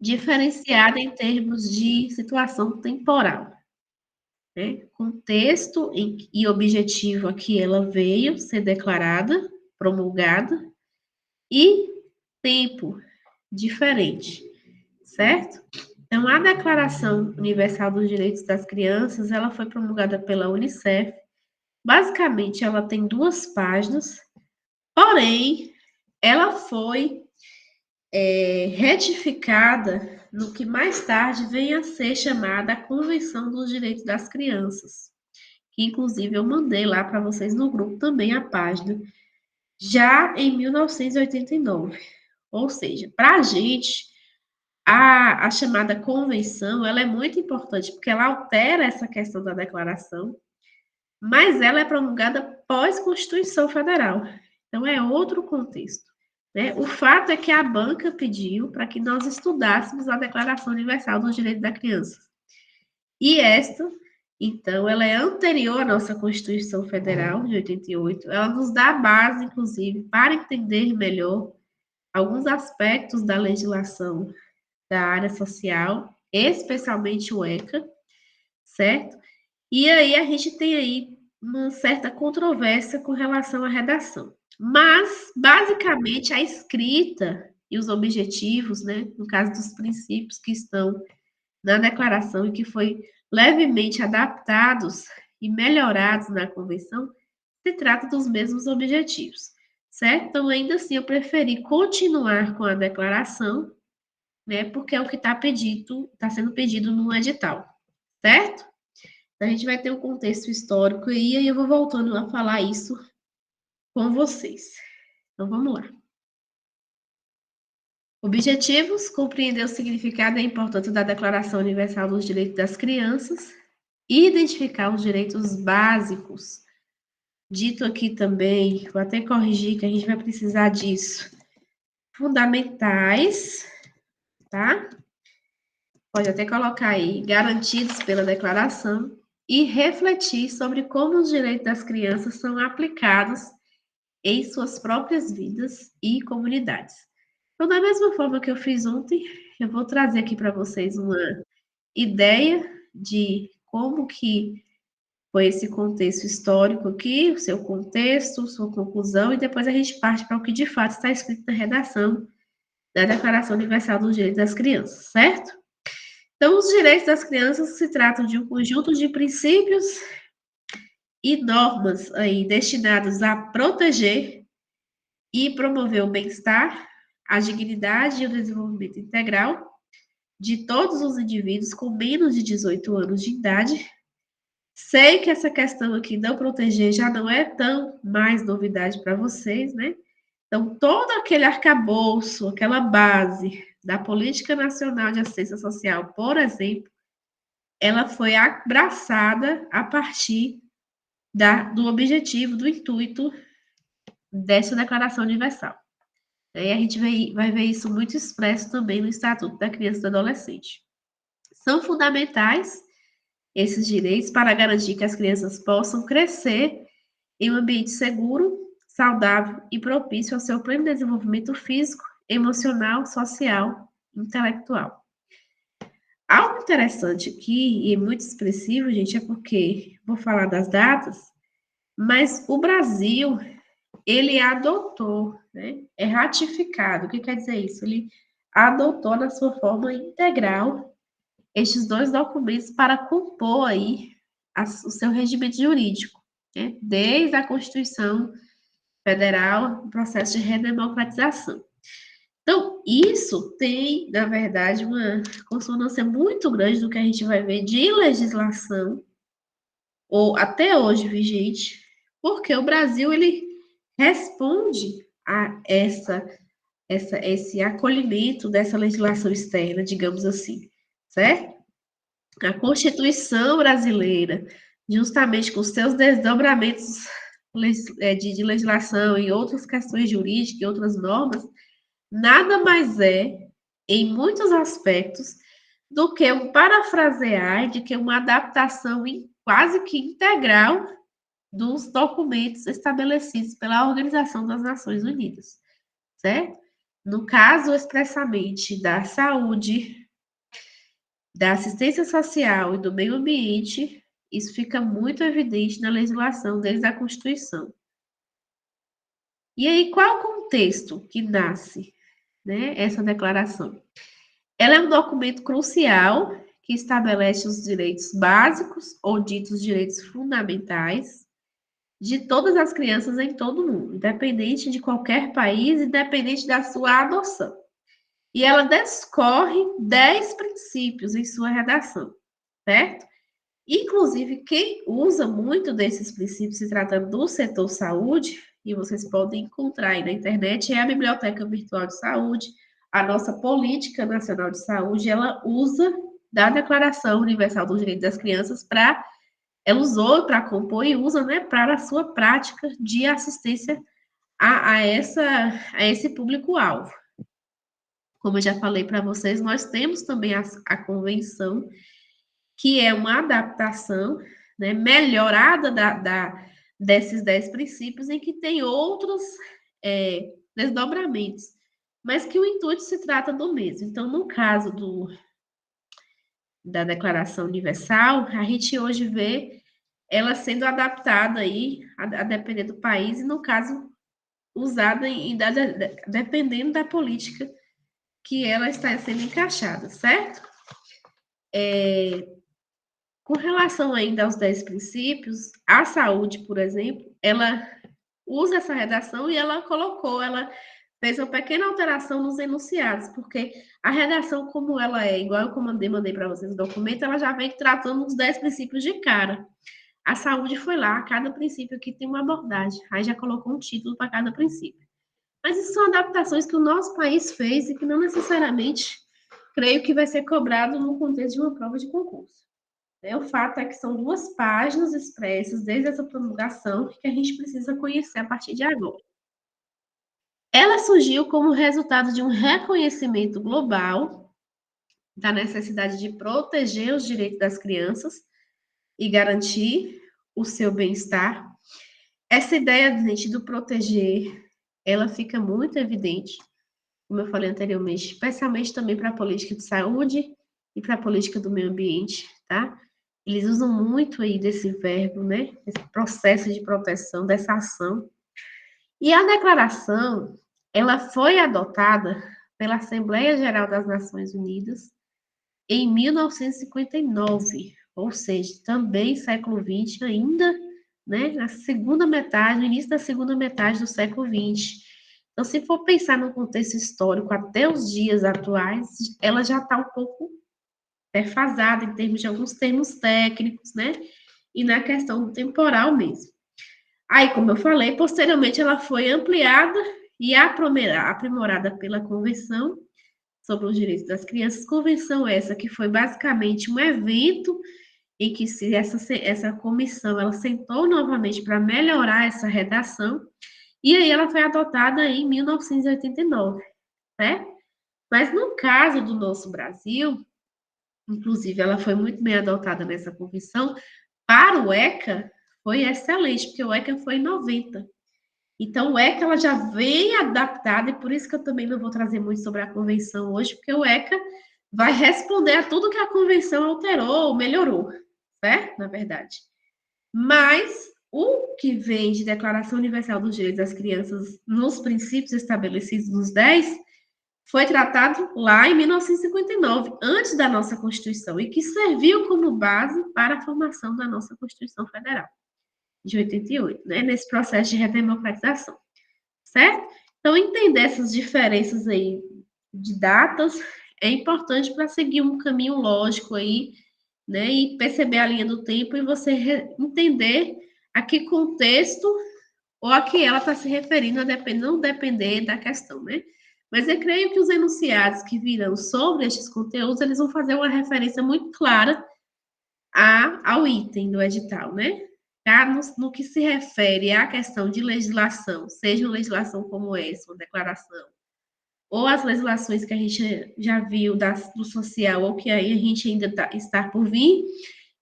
diferenciada em termos de situação temporal, né? Contexto e objetivo a que ela veio ser declarada, promulgada, e tempo diferente, certo? Então, a Declaração Universal dos Direitos das Crianças, ela foi promulgada pela Unicef. Basicamente, ela tem 2 páginas, porém, ela foi retificada no que mais tarde vem a ser chamada a Convenção dos Direitos das Crianças, que inclusive eu mandei lá para vocês no grupo também a página, já em 1989. Ou seja, para a gente, a chamada convenção, ela é muito importante, porque ela altera essa questão da declaração, mas ela é promulgada pós-Constituição Federal. Então, é outro contexto, né? O fato é que a banca pediu para que nós estudássemos a Declaração Universal dos Direitos da Criança. E esta, então, ela é anterior à nossa Constituição Federal, de 88. Ela nos dá a base, inclusive, para entender melhor alguns aspectos da legislação da área social, especialmente o ECA, certo? E aí a gente tem aí uma certa controvérsia com relação à redação. Mas, basicamente, a escrita e os objetivos, né, no caso dos princípios que estão na declaração e que foi levemente adaptados e melhorados na convenção, se trata dos mesmos objetivos, certo? Então, ainda assim, eu preferi continuar com a declaração, né, porque é o que está sendo pedido no edital, certo? A gente vai ter um contexto histórico e aí eu vou voltando a falar isso com vocês. Então, vamos lá. Objetivos: compreender o significado e a importância da Declaração Universal dos Direitos das Crianças e identificar os direitos básicos. Dito aqui também, vou até corrigir que a gente vai precisar disso. Fundamentais, tá? Pode até colocar aí, garantidos pela declaração, e refletir sobre como os direitos das crianças são aplicados em suas próprias vidas e comunidades. Então, da mesma forma que eu fiz ontem, eu vou trazer aqui para vocês uma ideia de como que foi esse contexto histórico aqui, o seu contexto, sua conclusão, e depois a gente parte para o que de fato está escrito na redação da Declaração Universal dos Direitos das Crianças, certo? Então, os direitos das crianças se tratam de um conjunto de princípios e normas aí destinados a proteger e promover o bem-estar, a dignidade e o desenvolvimento integral de todos os indivíduos com menos de 18 anos de idade. Sei que essa questão aqui não proteger já não é tão mais novidade para vocês, né? Então, todo aquele arcabouço, aquela base da Política Nacional de Assistência Social, por exemplo, ela foi abraçada a partir do objetivo, do intuito dessa Declaração Universal. E a gente vai ver isso muito expresso também no Estatuto da Criança e do Adolescente. São fundamentais esses direitos para garantir que as crianças possam crescer em um ambiente seguro, saudável e propício ao seu pleno desenvolvimento físico, emocional, social e intelectual. Algo interessante aqui, e muito expressivo, gente, é porque vou falar das datas, mas o Brasil, ele adotou, né, é ratificado. O que quer dizer isso? Ele adotou na sua forma integral estes 2 documentos para compor aí o seu regimento jurídico, né, desde a Constituição Federal, o processo de redemocratização. Então, isso tem, na verdade, uma consonância muito grande do que a gente vai ver de legislação, ou até hoje vigente, porque o Brasil, ele responde a esse acolhimento dessa legislação externa, digamos assim, certo? A Constituição brasileira, justamente com seus desdobramentos de legislação e outras questões jurídicas e outras normas, nada mais é, em muitos aspectos, do que um parafrasear, de que uma adaptação quase que integral dos documentos estabelecidos pela Organização das Nações Unidas, certo? No caso expressamente da saúde, da assistência social e do meio ambiente, isso fica muito evidente na legislação desde a Constituição. E aí, qual é o contexto que nasce, né, essa declaração? Ela é um documento crucial que estabelece os direitos básicos ou ditos direitos fundamentais de todas as crianças em todo o mundo, independente de qualquer país, independente da sua adoção. E ela descorre 10 princípios em sua redação, certo? Inclusive, quem usa muito desses princípios se tratando do setor saúde, e vocês podem encontrar aí na internet, é a Biblioteca Virtual de Saúde, a nossa Política Nacional de Saúde, ela usa da Declaração Universal dos Direitos das Crianças para, ela usou para compor e usa, né, para a sua prática de assistência a esse público-alvo. Como eu já falei para vocês, nós temos também a convenção, que é uma adaptação, né, melhorada desses 10 princípios, em que tem outros desdobramentos, mas que o intuito se trata do mesmo. Então, no caso da Declaração Universal, a gente hoje vê ela sendo adaptada aí, a depender do país, e no caso, usada dependendo da política que ela está sendo encaixada, certo? Com relação ainda aos 10 princípios, a saúde, por exemplo, ela usa essa redação e ela fez uma pequena alteração nos enunciados, porque a redação, como ela é, igual eu mandei para vocês o documento, ela já vem tratando os 10 princípios de cara. A saúde foi lá, cada princípio aqui tem uma abordagem, aí já colocou um título para cada princípio. Mas isso são adaptações que o nosso país fez e que não necessariamente creio que vai ser cobrado no contexto de uma prova de concurso. O fato é que são 2 páginas expressas desde essa promulgação que a gente precisa conhecer a partir de agora. Ela surgiu como resultado de um reconhecimento global da necessidade de proteger os direitos das crianças e garantir o seu bem-estar. Essa ideia, gente, do proteger, ela fica muito evidente, como eu falei anteriormente, especialmente também para a política de saúde e para a política do meio ambiente, tá? Eles usam muito aí desse verbo, né? Esse processo de proteção, dessa ação. E a declaração, ela foi adotada pela Assembleia Geral das Nações Unidas em 1959, ou seja, também século XX, ainda, né? Na segunda metade, no início da segunda metade do século XX. Então, se for pensar no contexto histórico até os dias atuais, ela já está um pouco defasada em termos de alguns termos técnicos, né? E na questão temporal mesmo. Aí, como eu falei, posteriormente ela foi ampliada e aprimorada pela Convenção sobre os Direitos das Crianças, convenção essa que foi basicamente um evento em que essa comissão ela sentou novamente para melhorar essa redação, e aí ela foi adotada em 1989, né? Mas no caso do nosso Brasil, inclusive, ela foi muito bem adotada nessa convenção. Para o ECA, foi excelente, porque o ECA foi em 90. Então, o ECA ela já vem adaptada, e por isso que eu também não vou trazer muito sobre a convenção hoje, porque o ECA vai responder a tudo que a convenção alterou ou melhorou, certo? Na verdade. Mas o que vem de Declaração Universal dos Direitos das Crianças nos princípios estabelecidos nos 10 foi tratado lá em 1959, antes da nossa Constituição, e que serviu como base para a formação da nossa Constituição Federal, de 88, né, nesse processo de redemocratização, certo? Então, entender essas diferenças aí de datas é importante para seguir um caminho lógico aí, né, e perceber a linha do tempo e você entender a que contexto ou a que ela está se referindo, não depender da questão, né? Mas eu creio que os enunciados que virão sobre estes conteúdos, eles vão fazer uma referência muito clara ao item do edital, né? No que se refere à questão de legislação, seja uma legislação como essa, uma declaração, ou as legislações que a gente já viu do social, ou que aí a gente ainda está por vir,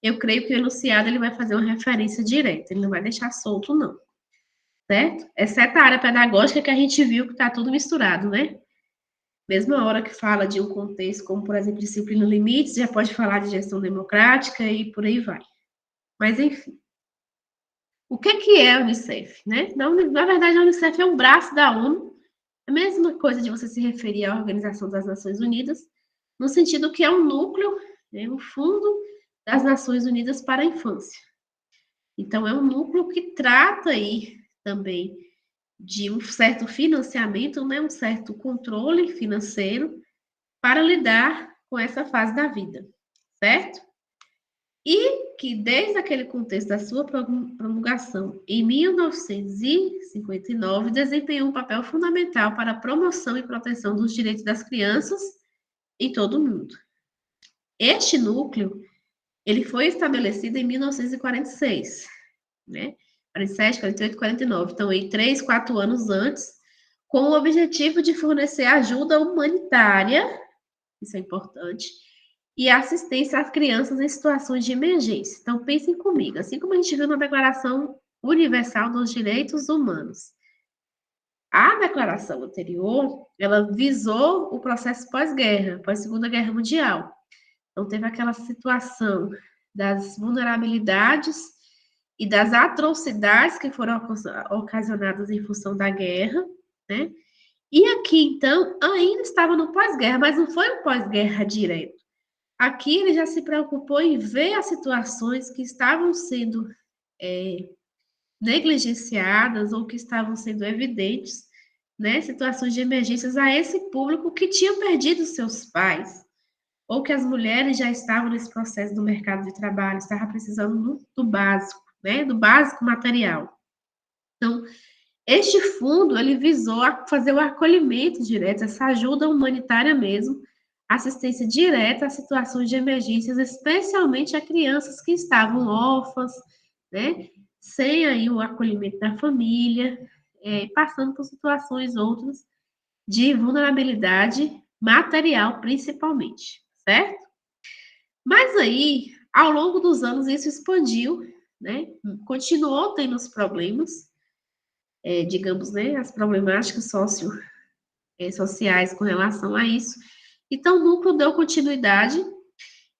eu creio que o enunciado ele vai fazer uma referência direta, ele não vai deixar solto, não. Certo? Exceto a área pedagógica que a gente viu que está tudo misturado, né? Mesma hora que fala de um contexto como, por exemplo, disciplina limites, já pode falar de gestão democrática e por aí vai. Mas, enfim. O que é a Unicef, né? Na verdade, a Unicef é um braço da ONU, a mesma coisa de você se referir à Organização das Nações Unidas, no sentido que é um núcleo, né, um fundo das Nações Unidas para a infância. Então, é um núcleo que trata aí também de um certo financiamento, né, um certo controle financeiro para lidar com essa fase da vida, certo? E que, desde aquele contexto da sua promulgação, em 1959, desempenhou um papel fundamental para a promoção e proteção dos direitos das crianças em todo o mundo. Este núcleo, ele foi estabelecido em 1946, né? 47, 48, 49. Então, aí, 3, 4 anos antes, com o objetivo de fornecer ajuda humanitária, isso é importante, e assistência às crianças em situações de emergência. Então, pensem comigo, assim como a gente viu na Declaração Universal dos Direitos Humanos. A declaração anterior, ela visou o processo pós-guerra, pós-Segunda Guerra Mundial. Então, teve aquela situação das vulnerabilidades e das atrocidades que foram ocasionadas em função da guerra, né? E aqui, então, ainda estava no pós-guerra, mas não foi um pós-guerra direto. Aqui ele já se preocupou em ver as situações que estavam sendo negligenciadas ou que estavam sendo evidentes, né? Situações de emergências a esse público que tinha perdido seus pais, ou que as mulheres já estavam nesse processo do mercado de trabalho, estavam precisando do básico, né? Do básico material. Então, este fundo, ele visou fazer o acolhimento direto, essa ajuda humanitária mesmo, assistência direta a situações de emergências, especialmente a crianças que estavam órfãs, né, sem aí o acolhimento da família, passando por situações outras de vulnerabilidade material, principalmente, certo? Mas aí, ao longo dos anos, isso expandiu, né, continuou tendo os problemas, digamos, né, as problemáticas sociais com relação a isso. Então, o núcleo deu continuidade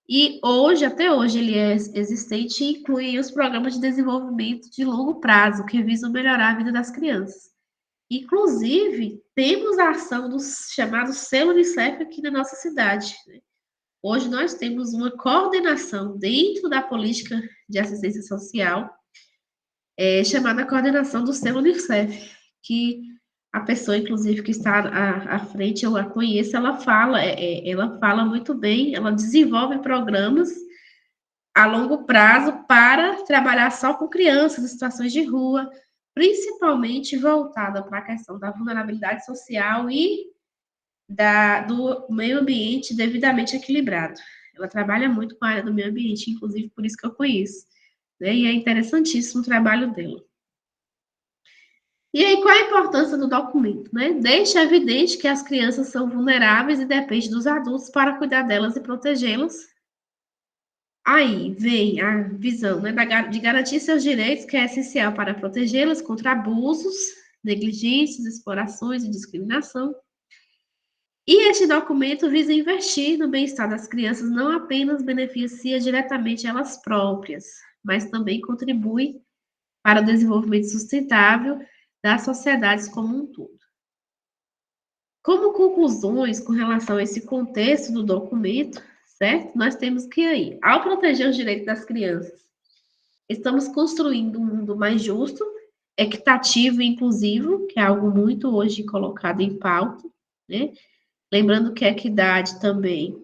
e hoje, até hoje, ele é existente e inclui os programas de desenvolvimento de longo prazo que visam melhorar a vida das crianças. Inclusive, temos a ação do chamado Selo Unicef aqui na nossa cidade, né? Hoje nós temos uma coordenação dentro da política de assistência social, chamada coordenação do Selo Unicef, que a pessoa, inclusive, que está à frente, eu a conheço, ela fala muito bem, ela desenvolve programas a longo prazo para trabalhar só com crianças em situações de rua, principalmente voltada para a questão da vulnerabilidade social e do meio ambiente devidamente equilibrado. Ela trabalha muito com a área do meio ambiente, inclusive por isso que eu conheço, né? E é interessantíssimo o trabalho dela. E aí, qual a importância do documento, né? Deixa evidente que as crianças são vulneráveis e dependem dos adultos para cuidar delas e protegê-las. Aí vem a visão, né, de garantir seus direitos, que é essencial para protegê-las contra abusos, negligências, explorações e discriminação. E este documento visa investir no bem-estar das crianças, não apenas beneficia diretamente elas próprias, mas também contribui para o desenvolvimento sustentável das sociedades como um todo. Como conclusões com relação a esse contexto do documento, certo? Nós temos que aí, ao proteger os direitos das crianças, estamos construindo um mundo mais justo, equitativo e inclusivo, que é algo muito hoje colocado em pauta, né? Lembrando que a equidade também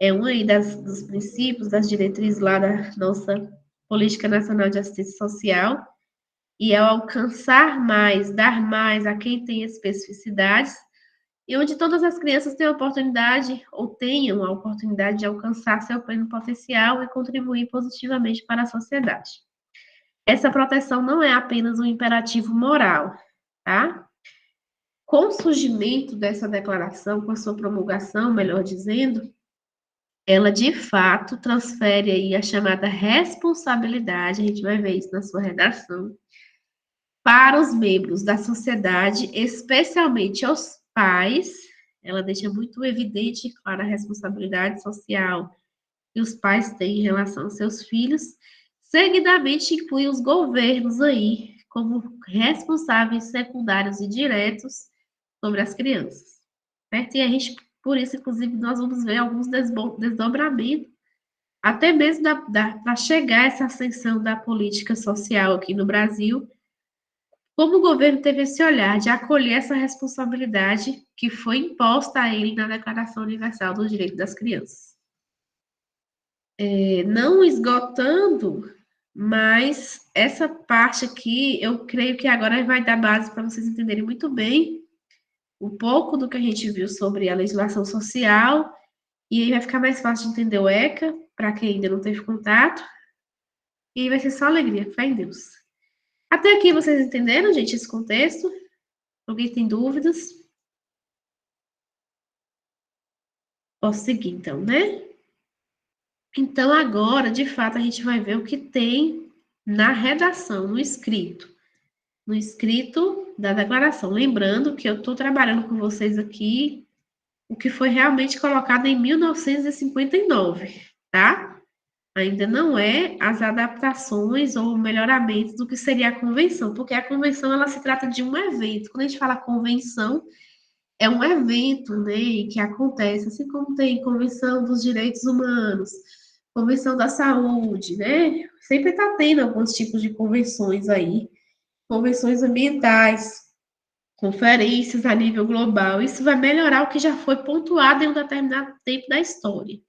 é um aí dos princípios, das diretrizes lá da nossa Política Nacional de Assistência Social, e é alcançar mais, dar mais a quem tem especificidades, e onde todas as crianças têm a oportunidade, ou tenham a oportunidade de alcançar seu pleno potencial e contribuir positivamente para a sociedade. Essa proteção não é apenas um imperativo moral, tá? Com o surgimento dessa declaração, com a sua promulgação, melhor dizendo, ela de fato transfere aí a chamada responsabilidade, a gente vai ver isso na sua redação, para os membros da sociedade, especialmente os pais, ela deixa muito evidente e clara a responsabilidade social que os pais têm em relação aos seus filhos. Seguidamente, inclui os governos aí como responsáveis secundários e diretos sobre as crianças, certo? E a gente, por isso, inclusive, nós vamos ver alguns desdobramentos, até mesmo para chegar a essa ascensão da política social aqui no Brasil, como o governo teve esse olhar de acolher essa responsabilidade que foi imposta a ele na Declaração Universal dos Direitos das Crianças. Não esgotando, mas essa parte aqui, eu creio que agora vai dar base para vocês entenderem muito bem um pouco do que a gente viu sobre a legislação social, e aí vai ficar mais fácil de entender o ECA, para quem ainda não teve contato, e vai ser só alegria, fé em Deus. Até aqui vocês entenderam, gente, esse contexto? Alguém tem dúvidas? Posso seguir, então, né? Então, agora, de fato, a gente vai ver o que tem na redação, no escrito da declaração. Lembrando que eu estou trabalhando com vocês aqui o que foi realmente colocado em 1959, tá? Ainda não é as adaptações ou melhoramentos do que seria a convenção, porque a convenção ela se trata de um evento. Quando a gente fala convenção, é um evento, né, que acontece, assim como tem convenção dos direitos humanos, convenção da saúde, né? Sempre está tendo alguns tipos de convenções aí, convenções ambientais, conferências a nível global. Isso vai melhorar o que já foi pontuado em um determinado tempo da história.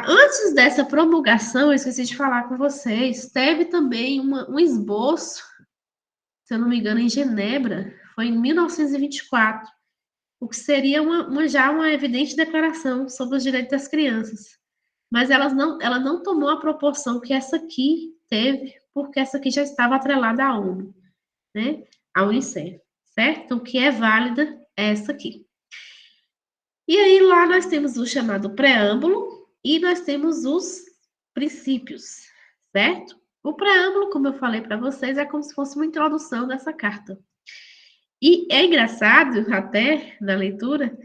Antes dessa promulgação, eu esqueci de falar com vocês, teve também um esboço, se eu não me engano, em Genebra, foi em 1924, o que seria já uma evidente declaração sobre os direitos das crianças. Mas ela não tomou a proporção que essa aqui teve, porque essa aqui já estava atrelada à ONU, né? À Unicef, certo? Então, o que é válida é essa aqui. E aí, lá nós temos o chamado preâmbulo e nós temos os princípios, certo? O preâmbulo, como eu falei para vocês, é como se fosse uma introdução dessa carta. E é engraçado, até, na leitura,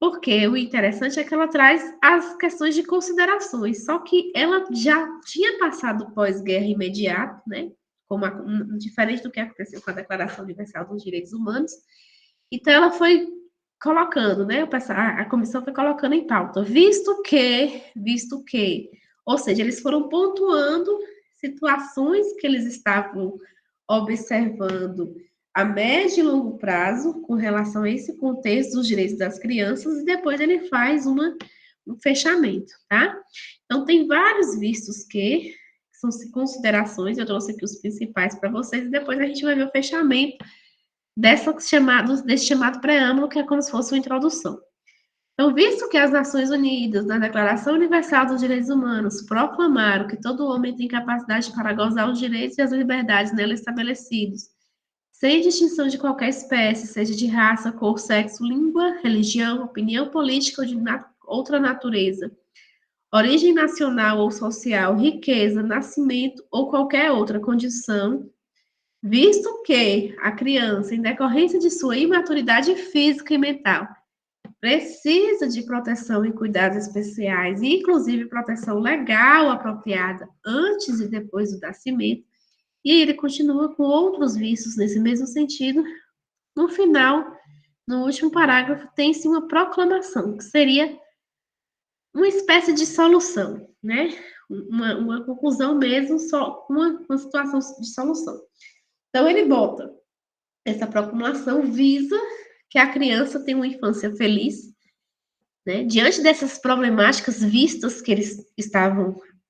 porque o interessante é que ela traz as questões de considerações, só que ela já tinha passado pós-guerra imediato, né? Diferente do que aconteceu com a Declaração Universal dos Direitos Humanos. Então, ela foi colocando, né? A comissão foi colocando em pauta, visto que, ou seja, eles foram pontuando situações que eles estavam observando a médio e longo prazo com relação a esse contexto dos direitos das crianças e depois ele faz um fechamento, tá? Então, tem vários vistos que são considerações, eu trouxe aqui os principais para vocês e depois a gente vai ver o fechamento desse chamado preâmbulo, que é como se fosse uma introdução. Então, visto que as Nações Unidas, na Declaração Universal dos Direitos Humanos, proclamaram que todo homem tem capacidade para gozar os direitos e as liberdades nela estabelecidos, sem distinção de qualquer espécie, seja de raça, cor, sexo, língua, religião, opinião política ou de outra natureza, origem nacional ou social, riqueza, nascimento ou qualquer outra condição, visto que a criança, em decorrência de sua imaturidade física e mental, precisa de proteção e cuidados especiais, inclusive proteção legal apropriada antes e depois do nascimento, e ele continua com outros vícios nesse mesmo sentido. No final, no último parágrafo, tem-se uma proclamação, que seria uma espécie de solução, né? Uma conclusão mesmo, só uma situação de solução. Então, ele bota, essa proclamação visa que a criança tenha uma infância feliz, né? Diante dessas problemáticas vistas que eles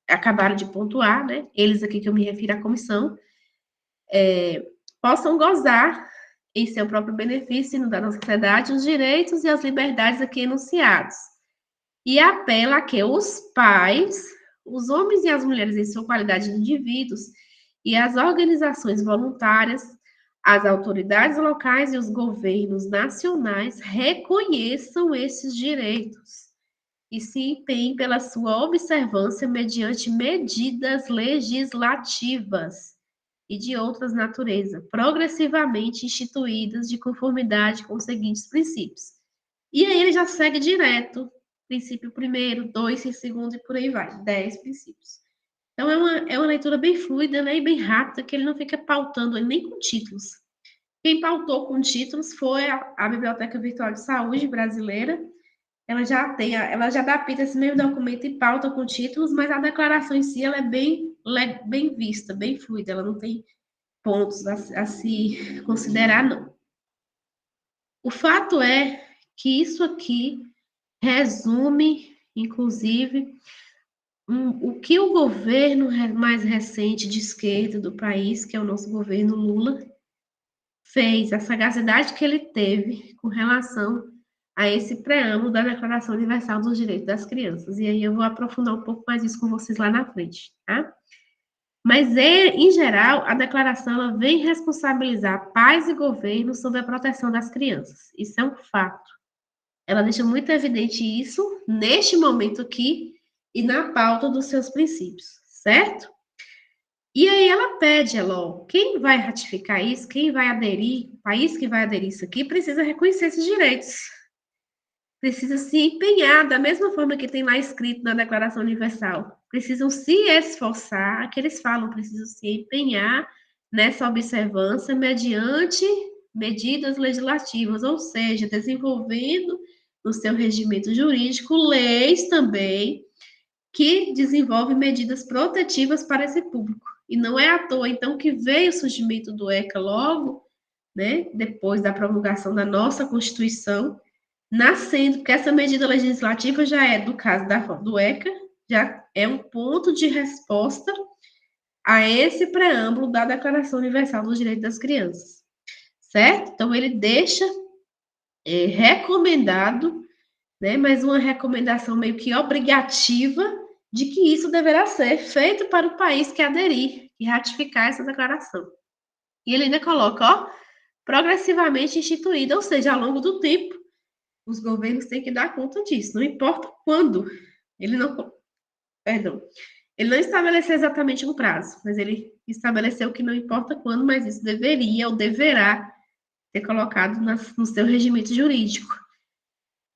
acabaram de pontuar, né? Eles aqui que eu me refiro à comissão, possam gozar em seu próprio benefício e no da sociedade os direitos e as liberdades aqui enunciados. E apela a que os pais, os homens e as mulheres em sua qualidade de indivíduos e as organizações voluntárias, as autoridades locais e os governos nacionais reconheçam esses direitos e se empenhem pela sua observância mediante medidas legislativas e de outras natureza, progressivamente instituídas de conformidade com os seguintes princípios. E aí ele já segue direto, princípio primeiro, 2, segundo e por aí vai, 10 princípios. Então é uma leitura bem fluida, né, e bem rápida, que ele não fica pautando nem com títulos. Quem pautou com títulos foi a Biblioteca Virtual de Saúde Brasileira. Ela já adapta esse mesmo documento e pauta com títulos, mas a declaração em si ela é bem vista, bem fluida, ela não tem pontos a se considerar, não. O fato é que isso aqui resume, inclusive, o que o governo mais recente de esquerda do país, que é o nosso governo Lula, fez, a sagacidade que ele teve com relação a esse preâmbulo da Declaração Universal dos Direitos das Crianças. E aí eu vou aprofundar um pouco mais isso com vocês lá na frente, tá? Mas, em geral, a declaração ela vem responsabilizar pais e governos sobre a proteção das crianças. Isso é um fato. Ela deixa muito evidente isso neste momento aqui e na pauta dos seus princípios, certo? E aí ela pede, Eló, quem vai ratificar isso, quem vai aderir, o país que vai aderir isso aqui, precisa reconhecer esses direitos. Precisa se empenhar, da mesma forma que tem lá escrito na Declaração Universal. Precisam se esforçar, que eles falam, precisam se empenhar nessa observância mediante medidas legislativas, ou seja, desenvolvendo no seu regimento jurídico leis também que desenvolvem medidas protetivas para esse público. E não é à toa, então, que veio o surgimento do ECA logo, né, depois da promulgação da nossa Constituição, nascendo, porque essa medida legislativa já é, do caso do ECA, já é um ponto de resposta a esse preâmbulo da Declaração Universal dos Direitos das Crianças, certo? Então, ele deixa recomendado, né, mas uma recomendação meio que obrigativa de que isso deverá ser feito para o país que aderir e ratificar essa declaração. E ele ainda coloca, ó, progressivamente instituída, ou seja, ao longo do tempo, os governos têm que dar conta disso, não importa quando. Ele não, perdão, ele não estabeleceu exatamente um prazo, mas ele estabeleceu que não importa quando, mas isso deveria ou deverá ser colocado no seu regimento jurídico,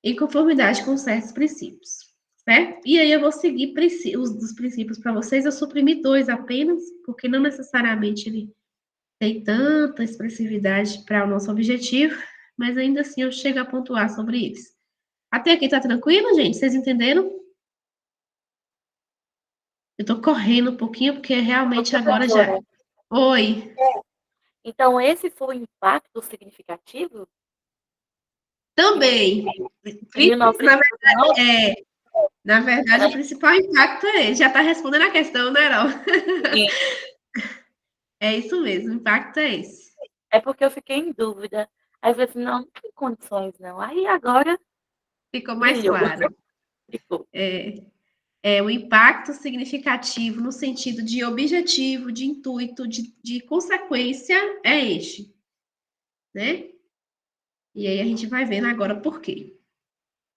em conformidade com certos princípios, certo? E aí eu vou seguir os dos princípios para vocês, eu suprimi 2 apenas, porque não necessariamente ele tem tanta expressividade para o nosso objetivo, mas ainda assim eu chego a pontuar sobre eles. Até aqui tá tranquilo, gente? Vocês entenderam? Eu tô correndo um pouquinho, porque realmente agora já. Oi. Então, esse foi o impacto significativo? Também. Em 1959? Na verdade, o principal impacto é ele. Já está respondendo a questão, né, Erol? Sim. É isso mesmo, o impacto é esse. É porque eu fiquei em dúvida. Aí eu falei assim, não tem condições, não. Aí agora Ficou mais brilhou. claro. Ficou. É o impacto significativo no sentido de objetivo, de intuito, de consequência, é este, né? E aí a gente vai vendo agora por quê.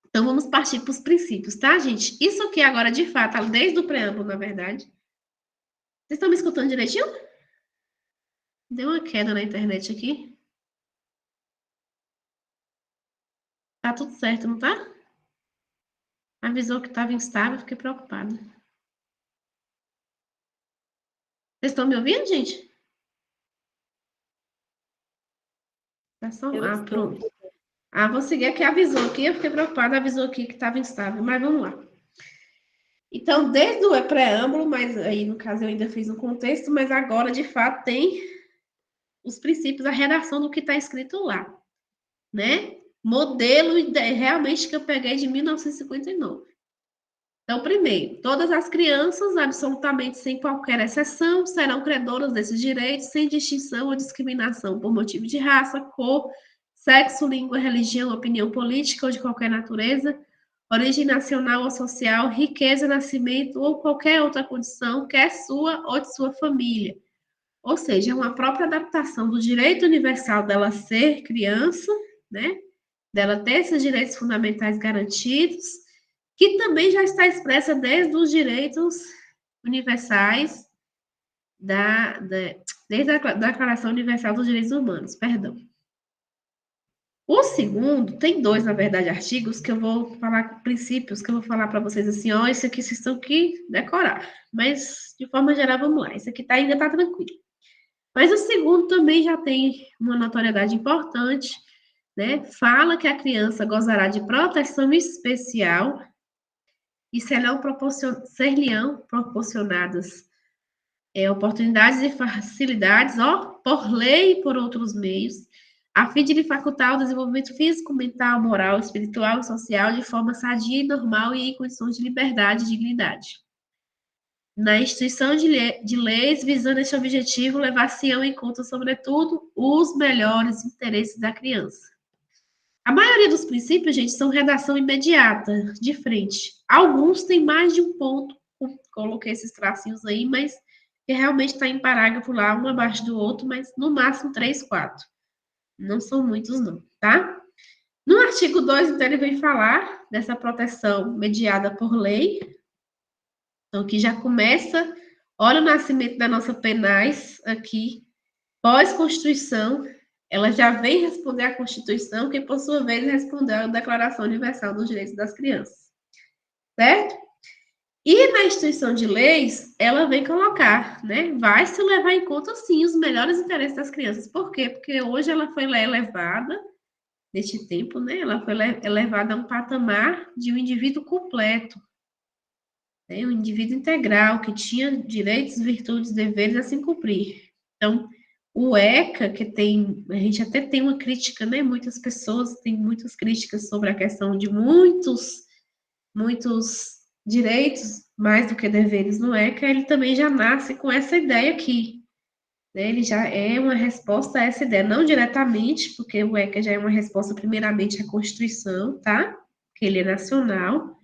Então, vamos partir para os princípios, tá, gente? Isso aqui agora, de fato, desde o preâmbulo, na verdade. Vocês estão me escutando direitinho? Deu uma queda na internet aqui. Tá tudo certo, não tá? Avisou que estava instável, fiquei preocupada. Vocês estão me ouvindo, gente? Tá só... Eu Ah, estou. pronto. Ah, vou seguir aqui, avisou aqui, eu fiquei preocupada, avisou aqui que estava instável, mas vamos lá. Então, desde o preâmbulo, mas aí no caso eu ainda fiz um contexto, mas agora de fato tem os princípios, a redação do que está escrito lá, né? Modelo realmente que eu peguei de 1959. Então, primeiro, todas as crianças, absolutamente sem qualquer exceção, serão credoras desses direitos, sem distinção ou discriminação por motivo de raça, cor, sexo, língua, religião, opinião política ou de qualquer natureza, origem nacional ou social, riqueza, nascimento ou qualquer outra condição, quer sua ou de sua família. Ou seja, é uma própria adaptação do direito universal dela ser criança, né? Dela ter esses direitos fundamentais garantidos, que também já está expressa desde os direitos universais desde a Declaração Universal dos Direitos Humanos, perdão. O segundo, tem dois, na verdade, artigos que eu vou falar, princípios que eu vou falar para vocês assim, ó, isso aqui vocês estão que decorar. Mas, de forma geral, vamos lá. Isso aqui ainda tá tranquilo. Mas o segundo também já tem uma notoriedade importante, né? Fala que a criança gozará de proteção especial e ser-lhe-ão proporcionadas oportunidades e facilidades, ó, por lei e por outros meios, a fim de lhe facultar o desenvolvimento físico, mental, moral, espiritual e social de forma sadia e normal e em condições de liberdade e dignidade. Na instituição de leis visando este objetivo, levar-se-ão em conta, sobretudo, os melhores interesses da criança. A maioria dos princípios, gente, são redação imediata, de frente. Alguns têm mais de um ponto, coloquei esses tracinhos aí, mas que realmente está em parágrafo lá, um abaixo do outro, mas no máximo 3, 4. Não são muitos, não, tá? No artigo 2, então, ele vem falar dessa proteção mediada por lei. Então, aqui já começa, olha o nascimento da nossa penais aqui, pós-Constituição, ela já vem responder à Constituição, que por sua vez respondeu à Declaração Universal dos Direitos das Crianças, certo? E na instituição de leis, ela vem colocar, né? Vai se levar em conta, sim, os melhores interesses das crianças. Por quê? Porque hoje ela foi elevada, neste tempo, né? Ela foi elevada a um patamar de um indivíduo completo, né? Um indivíduo integral, que tinha direitos, virtudes, deveres a se cumprir. Então, o ECA, que tem, a gente até tem uma crítica, né? Muitas pessoas têm muitas críticas sobre a questão de muitos direitos, mais do que deveres no ECA, ele também já nasce com essa ideia aqui. Né? Ele já é uma resposta a essa ideia, não diretamente, porque o ECA já é uma resposta, primeiramente, à Constituição, tá? Que ele é nacional,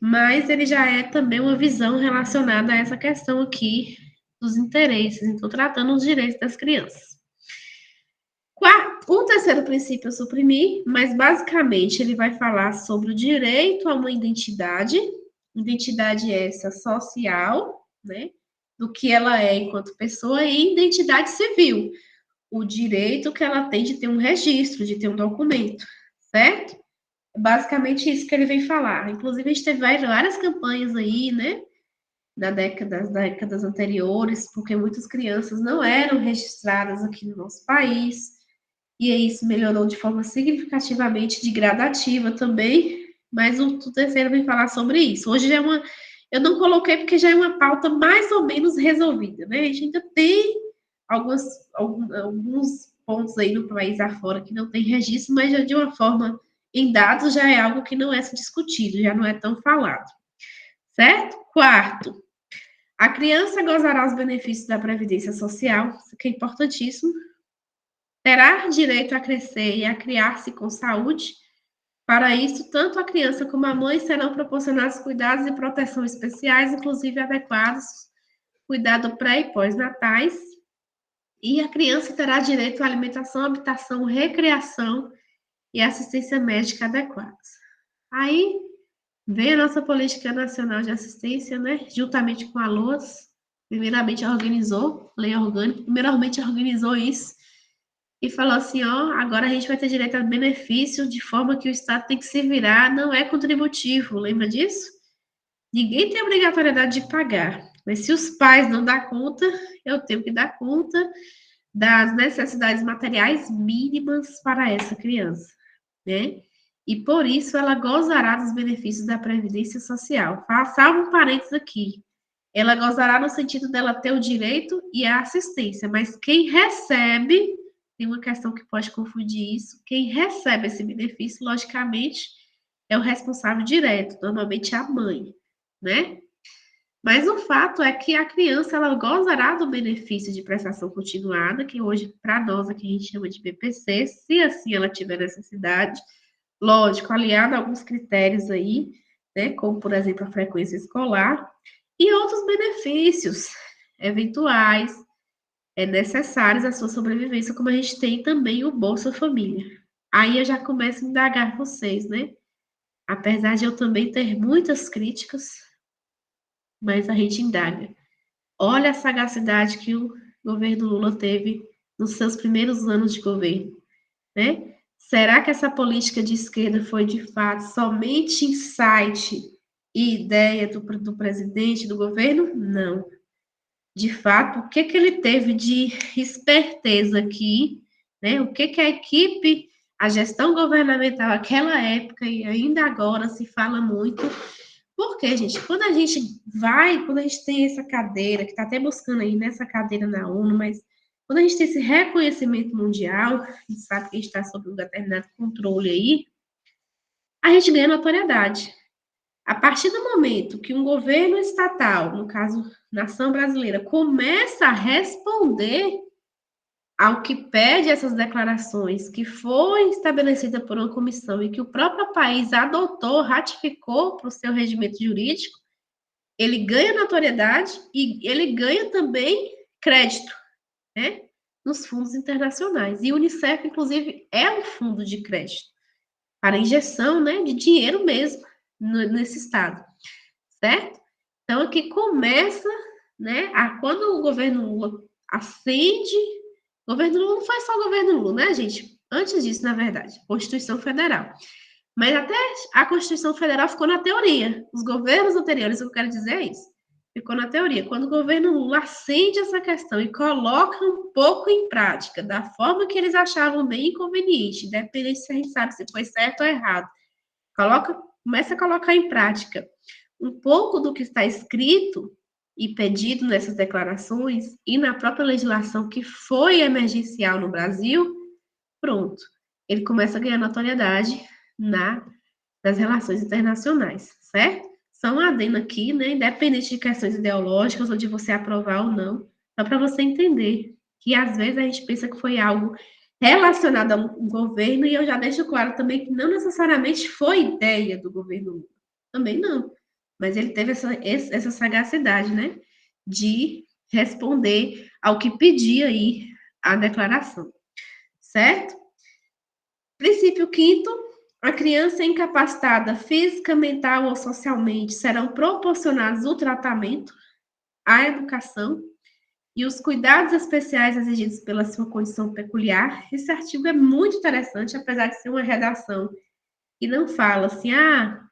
mas ele já é também uma visão relacionada a essa questão aqui dos interesses, então, tratando os direitos das crianças. O terceiro princípio eu suprimi, mas basicamente ele vai falar sobre o direito a uma identidade essa social, né? Do que ela é enquanto pessoa, e identidade civil, o direito que ela tem de ter um registro, de ter um documento, certo? Basicamente isso que ele vem falar. Inclusive, a gente teve várias campanhas aí, né? Das décadas anteriores, porque muitas crianças não eram registradas aqui no nosso país. E aí isso melhorou de forma significativamente, de gradativa também, mas o terceiro vem falar sobre isso. Hoje já é uma. Eu não coloquei porque já é uma pauta mais ou menos resolvida, né? A gente ainda tem alguns pontos aí no país afora que não tem registro, mas já de uma forma em dados já é algo que não é discutido, já não é tão falado. Certo? Quarto, a criança gozará os benefícios da Previdência Social, isso que é importantíssimo, terá direito a crescer e a criar-se com saúde. Para isso, tanto a criança como a mãe serão proporcionados cuidados e proteção especiais, inclusive adequados, cuidado pré e pós-natais. E a criança terá direito à alimentação, habitação, recreação e assistência médica adequadas. Aí vem a nossa Política Nacional de Assistência, né? Juntamente com a LOAS, primeiramente organizou, lei orgânica, primeiramente organizou isso e falou assim, ó, agora a gente vai ter direito a benefício de forma que o Estado tem que se virar, não é contributivo, lembra disso? Ninguém tem obrigatoriedade de pagar, mas se os pais não dão conta, eu tenho que dar conta das necessidades materiais mínimas para essa criança, né? E por isso ela gozará dos benefícios da Previdência Social. Salvo um parênteses aqui. Ela gozará no sentido dela ter o direito e a assistência, mas quem recebe, tem uma questão que pode confundir isso, quem recebe esse benefício, logicamente, é o responsável direto, normalmente a mãe, né? Mas o fato é que a criança ela gozará do benefício de prestação continuada, que hoje, para nós, aqui a gente chama de BPC, se assim ela tiver necessidade, lógico, aliado a alguns critérios aí, né, como, por exemplo, a frequência escolar, e outros benefícios eventuais, necessários à sua sobrevivência, como a gente tem também o Bolsa Família. Aí eu já começo a indagar vocês, né? Apesar de eu também ter muitas críticas, mas a gente indaga. Olha a sagacidade que o governo Lula teve nos seus primeiros anos de governo, né? Será que essa política de esquerda foi, de fato, somente insight e ideia do presidente, do governo? Não. De fato, o que ele teve de esperteza aqui, né? O que a equipe, a gestão governamental naquela época e ainda agora se fala muito. Porque, gente, quando a gente tem essa cadeira, que está até buscando aí nessa cadeira na ONU, mas quando a gente tem esse reconhecimento mundial, a gente sabe que a gente está sob um determinado controle aí, a gente ganha notoriedade. A partir do momento que um governo estatal, no caso, nação brasileira, começa a responder ao que pede essas declarações, que foi estabelecida por uma comissão e que o próprio país adotou, ratificou para o seu regimento jurídico, ele ganha notoriedade e ele ganha também crédito, né, nos fundos internacionais. E o Unicef, inclusive, é um fundo de crédito para injeção, né, de dinheiro mesmo nesse estado, certo? Então, aqui começa, né, quando o governo Lula ascende, o governo Lula não foi só o governo Lula, né, gente? Antes disso, na verdade, Constituição Federal. Mas até a Constituição Federal ficou na teoria. Os governos anteriores, o que eu quero dizer é isso. Ficou na teoria. Quando o governo Lula acende essa questão e coloca um pouco em prática, da forma que eles achavam bem inconveniente, independente se a gente sabe se foi certo ou errado, começa a colocar em prática um pouco do que está escrito e pedido nessas declarações e na própria legislação que foi emergencial no Brasil, pronto. Ele começa a ganhar notoriedade nas relações internacionais, certo? Só um adendo aqui, né? Independente de questões ideológicas ou de você aprovar ou não, só para você entender que às vezes a gente pensa que foi algo relacionado ao governo, e eu já deixo claro também que não necessariamente foi ideia do governo Lula. Também não. Mas ele teve essa sagacidade, né? De responder ao que pedia aí a declaração. Certo? Princípio quinto, a criança incapacitada física, mental ou socialmente serão proporcionados o tratamento, a educação e os cuidados especiais exigidos pela sua condição peculiar. Esse artigo é muito interessante, apesar de ser uma redação que não fala assim, a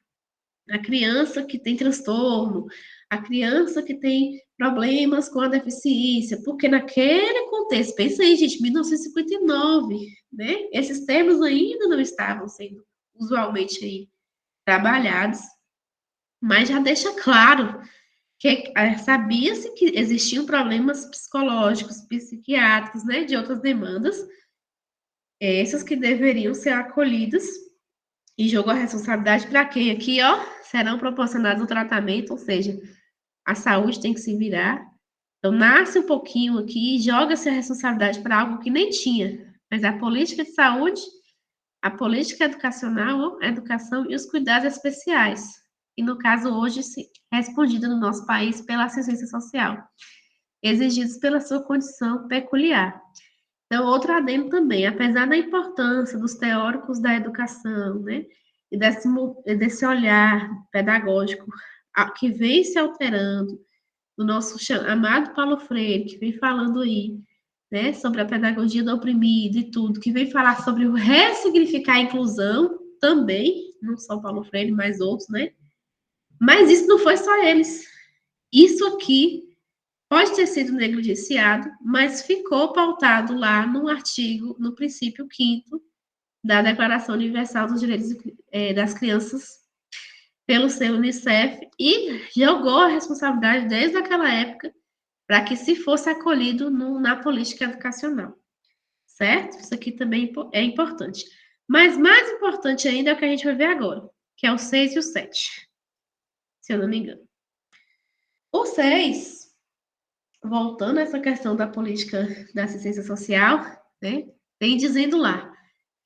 criança que tem transtorno, a criança que tem problemas com a deficiência, porque naquele contexto, pensa aí, gente, 1959, né? Esses termos ainda não estavam sendo usualmente aí trabalhados, mas já deixa claro que sabia-se que existiam problemas psicológicos, psiquiátricos, né, de outras demandas, essas que deveriam ser acolhidas, e jogou a responsabilidade para quem aqui, ó, serão proporcionados o tratamento, ou seja, a saúde tem que se virar. Então, nasce um pouquinho aqui e joga-se a responsabilidade para algo que nem tinha. Mas a política de saúde, a política educacional, a educação e os cuidados especiais. E, no caso, hoje, respondida no nosso país pela assistência social, exigidos pela sua condição peculiar. Então, outro adendo também, apesar da importância dos teóricos da educação, né, e desse olhar pedagógico que vem se alterando, do nosso amado Paulo Freire, que vem falando aí, né, sobre a pedagogia do oprimido e tudo, que vem falar sobre o ressignificar a inclusão também, não só Paulo Freire, mas outros, né? Mas isso não foi só eles. Isso aqui pode ter sido negligenciado, mas ficou pautado lá no artigo, no princípio 5º da Declaração Universal dos Direitos das Crianças, pelo seu Unicef, e jogou a responsabilidade desde aquela época para que se fosse acolhido na política educacional, certo? Isso aqui também é importante. Mas mais importante ainda é o que a gente vai ver agora, que é o 6 e o 7, se eu não me engano. O 6, voltando a essa questão da política da assistência social, né, tem dizendo lá,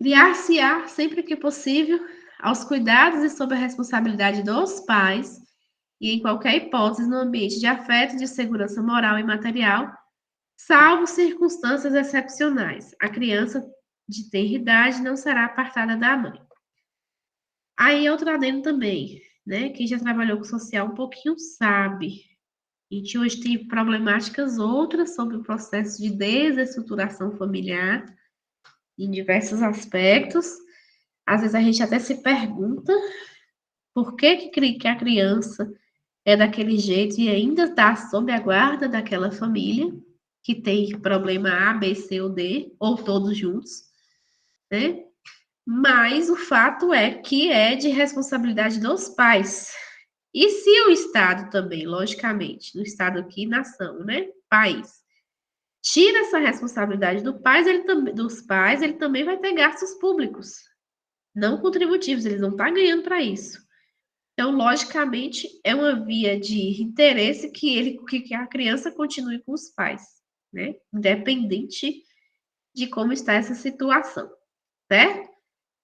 criar-se-á, sempre que possível, aos cuidados e sob a responsabilidade dos pais, e em qualquer hipótese no ambiente de afeto, de segurança moral e material, salvo circunstâncias excepcionais. A criança de tenra idade não será apartada da mãe. Aí, outro adendo também, né? Quem já trabalhou com social um pouquinho sabe. A gente hoje tem problemáticas outras sobre o processo de desestruturação familiar, em diversos aspectos. Às vezes a gente até se pergunta por que a criança é daquele jeito e ainda está sob a guarda daquela família que tem problema A, B, C ou D, ou todos juntos, né? Mas o fato é que é de responsabilidade dos pais. E se o Estado também, logicamente, no Estado aqui, nação, né? País, tira essa responsabilidade dos pais, ele também vai ter gastos públicos, não contributivos, eles não estão ganhando para isso. Então, logicamente, é uma via de interesse que a criança continue com os pais, né? Independente de como está essa situação, certo?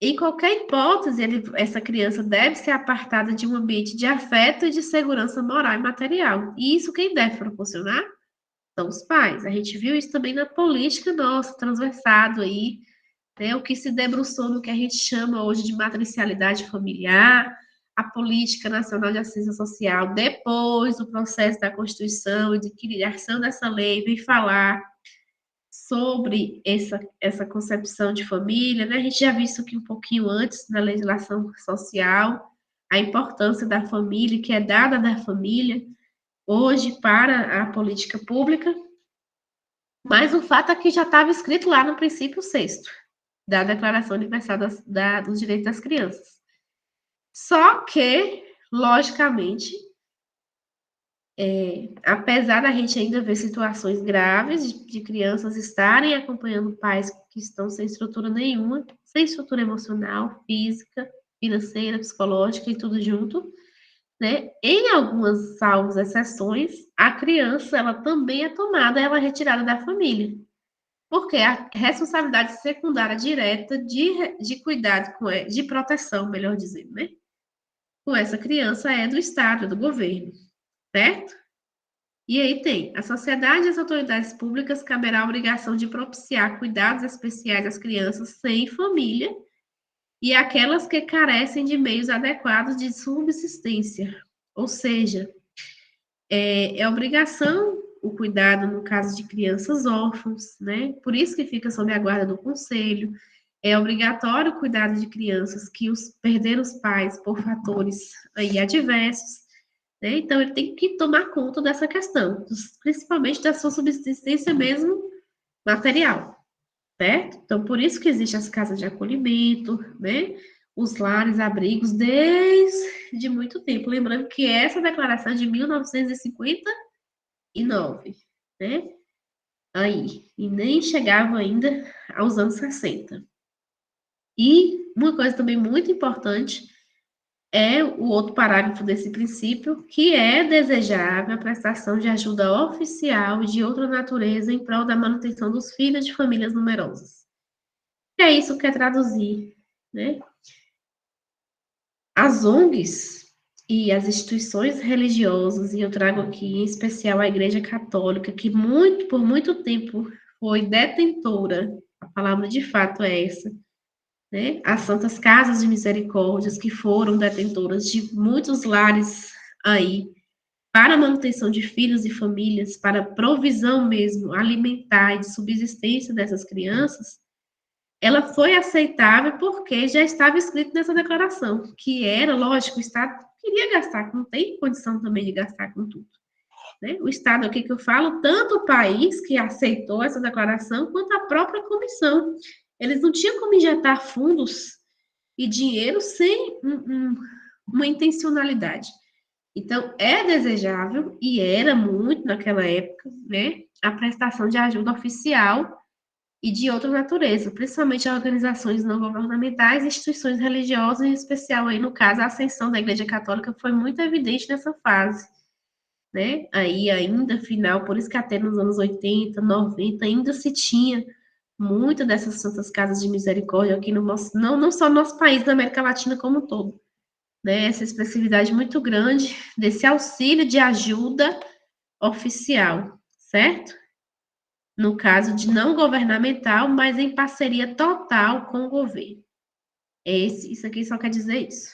Em qualquer hipótese, essa criança deve ser apartada de um ambiente de afeto e de segurança moral e material. E isso quem deve proporcionar são os pais. A gente viu isso também na política nossa, transversado aí, né? O que se debruçou no que a gente chama hoje de matricialidade familiar, a Política Nacional de Assistência Social, depois do processo da Constituição e de criação dessa lei, vem falar sobre essa concepção de família, né? A gente já viu isso aqui um pouquinho antes na legislação social, a importância da família, que é dada da família, hoje para a política pública, mas o fato é que já estava escrito lá no princípio sexto da Declaração Universal dos Direitos das Crianças. Só que, logicamente, apesar da gente ainda ver situações graves de crianças estarem acompanhando pais que estão sem estrutura nenhuma, sem estrutura emocional, física, financeira, psicológica e tudo junto, né? Em algumas salvas exceções, a criança ela também é tomada, ela é retirada da família. Porque a responsabilidade secundária direta de cuidado de proteção, melhor dizendo, né? Com essa criança é do Estado, do governo, certo? E aí tem, a sociedade e as autoridades públicas caberá a obrigação de propiciar cuidados especiais às crianças sem família e aquelas que carecem de meios adequados de subsistência. Ou seja, é obrigação o cuidado no caso de crianças órfãos, né? Por isso que fica sob a guarda do conselho. É obrigatório o cuidado de crianças que perderam os pais por fatores aí adversos, né? Então, ele tem que tomar conta dessa questão, principalmente da sua subsistência mesmo material, certo? Então, por isso que existem as casas de acolhimento, né? Os lares, abrigos, desde muito tempo. Lembrando que essa declaração é de 1959, né? Aí, e nem chegava ainda aos anos 60. E uma coisa também muito importante é o outro parágrafo desse princípio, que é desejável a prestação de ajuda oficial e de outra natureza em prol da manutenção dos filhos de famílias numerosas. É isso que quer traduzir, né? As ONGs e as instituições religiosas, e eu trago aqui em especial a Igreja Católica, que por muito tempo foi detentora, a palavra de fato é essa, né? As Santas Casas de Misericórdias, que foram detentoras de muitos lares aí, para a manutenção de filhos e famílias, para a provisão mesmo alimentar e de subsistência dessas crianças, ela foi aceitável porque já estava escrito nessa declaração, que era, lógico, o Estado queria gastar, não tem condição também de gastar com tudo. Né? O Estado, aqui que eu falo, tanto o país que aceitou essa declaração, quanto a própria comissão. Eles não tinham como injetar fundos e dinheiro sem uma intencionalidade. Então, é desejável, e era muito naquela época, né, a prestação de ajuda oficial e de outra natureza, principalmente a organizações não governamentais e instituições religiosas, em especial aí, no caso, a ascensão da Igreja Católica foi muito evidente nessa fase, né, aí ainda final, por isso que até nos anos 80, 90, ainda se tinha muitas dessas santas casas de misericórdia aqui no nosso, não só no nosso país, na América Latina como um todo, né, essa expressividade muito grande desse auxílio de ajuda oficial, certo? No caso de não governamental, mas em parceria total com o governo. Isso aqui só quer dizer isso.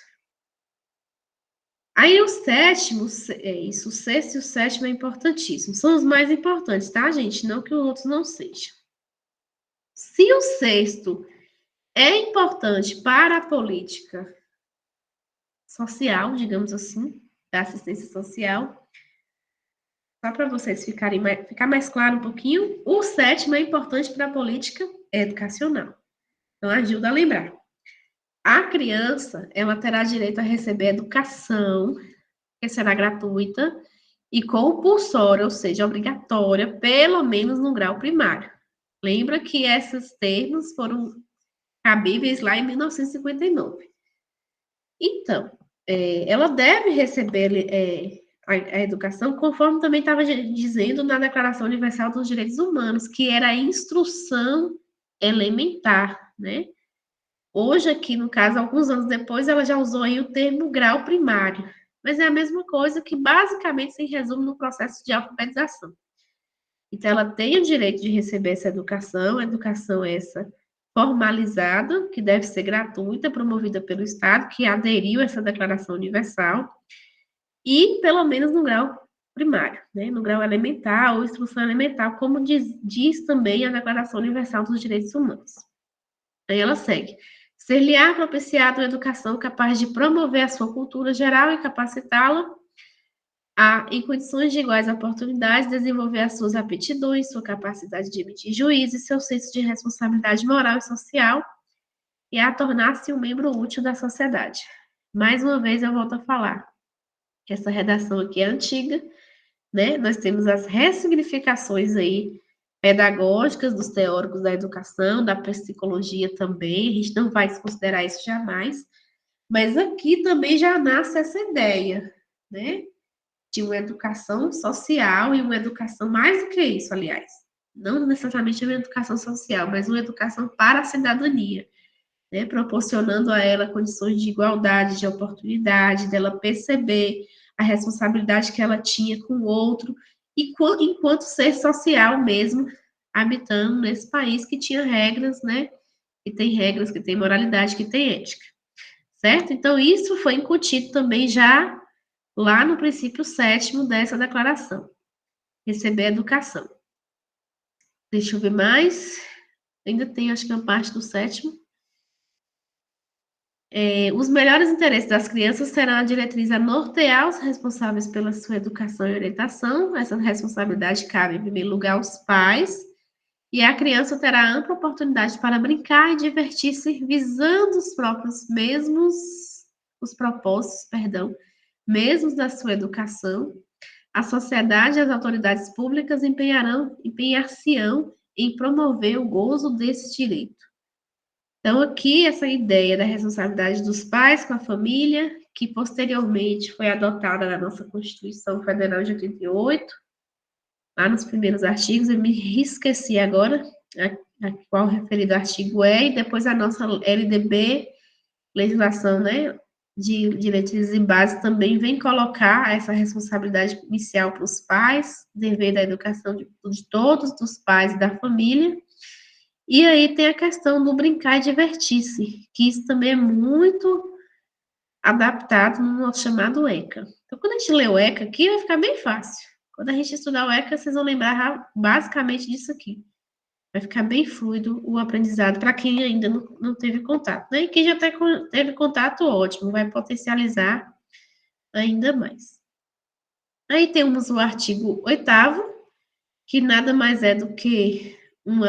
Aí o sétimo, o sexto e o sétimo é importantíssimo. São os mais importantes, tá, gente? Não que os outros não sejam. Se o sexto é importante para a política social, digamos assim, da assistência social. Só para vocês ficar mais claro um pouquinho, o 7º é importante para a política educacional. Então, ajuda a lembrar. A criança, ela terá direito a receber educação, que será gratuita, e compulsória, ou seja, obrigatória, pelo menos no grau primário. Lembra que esses termos foram cabíveis lá em 1959. Então, ela deve receber a educação, conforme também estava dizendo na Declaração Universal dos Direitos Humanos, que era a instrução elementar, né? Hoje, aqui, no caso, alguns anos depois, ela já usou aí o termo grau primário, mas é a mesma coisa que basicamente se resume no processo de alfabetização. Então, ela tem o direito de receber essa educação essa formalizada, que deve ser gratuita, promovida pelo Estado, que aderiu a essa Declaração Universal, e pelo menos no grau primário, né? No grau elementar ou instrução elementar, como diz também a Declaração Universal dos Direitos Humanos. Aí ela segue. Ser-lhe-á propiciado uma educação capaz de promover a sua cultura geral e capacitá-la a, em condições de iguais oportunidades, desenvolver as suas aptidões, sua capacidade de emitir juízo e seu senso de responsabilidade moral e social, e a tornar-se um membro útil da sociedade. Mais uma vez, eu volto a falar que essa redação aqui é antiga, né? Nós temos as ressignificações aí pedagógicas dos teóricos da educação, da psicologia também, a gente não vai considerar isso jamais, mas aqui também já nasce essa ideia, né? De uma educação social e uma educação mais do que isso, aliás. Não necessariamente uma educação social, mas uma educação para a cidadania, né? Proporcionando a ela condições de igualdade, de oportunidade, dela perceber a responsabilidade que ela tinha com o outro, e enquanto ser social mesmo, habitando nesse país que tinha regras, né? Que tem regras, que tem moralidade, que tem ética, certo? Então, isso foi incutido também já lá no princípio 7º dessa declaração. Receber educação. Deixa eu ver mais. Ainda tem, acho que uma parte do 7º. Os melhores interesses das crianças serão a diretriz a nortear os responsáveis pela sua educação e orientação. Essa responsabilidade cabe, em primeiro lugar, aos pais. E a criança terá ampla oportunidade para brincar e divertir-se, visando os propósitos, mesmos da sua educação. A sociedade e as autoridades públicas empenhar-se-ão em promover o gozo desse direito. Então, aqui, essa ideia da responsabilidade dos pais com a família, que posteriormente foi adotada na nossa Constituição Federal de 88, lá nos primeiros artigos, eu me esqueci agora a qual referido artigo é, e depois a nossa LDB, legislação, né, de diretrizes e bases, também vem colocar essa responsabilidade inicial para os pais, dever da educação de todos, dos pais e da família. E aí tem a questão do brincar e divertir-se, que isso também é muito adaptado no nosso chamado ECA. Então, quando a gente lê o ECA aqui, vai ficar bem fácil. Quando a gente estudar o ECA, vocês vão lembrar basicamente disso aqui. Vai ficar bem fluido o aprendizado para quem ainda não teve contato, né? E quem já teve contato, ótimo, vai potencializar ainda mais. Aí temos o artigo 8º, que nada mais é do que um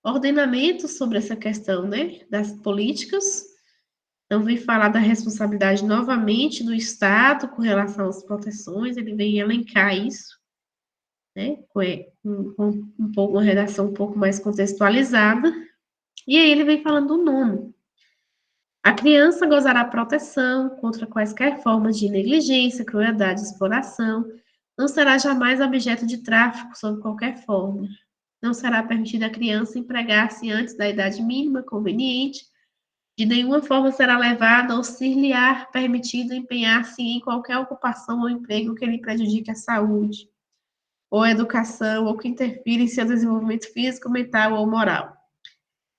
ordenamento sobre essa questão, né, das políticas. Então, vem falar da responsabilidade novamente do Estado com relação às proteções, ele vem elencar isso, né, com uma redação um pouco mais contextualizada, e aí ele vem falando do 9º. A criança gozará proteção contra quaisquer formas de negligência, crueldade e exploração, não será jamais objeto de tráfico sob qualquer forma. Não será permitida à criança empregar-se antes da idade mínima conveniente, de nenhuma forma será levada ou se-lhe-á permitido empenhar-se em qualquer ocupação ou emprego que lhe prejudique a saúde, ou a educação, ou que interfira em seu desenvolvimento físico, mental ou moral.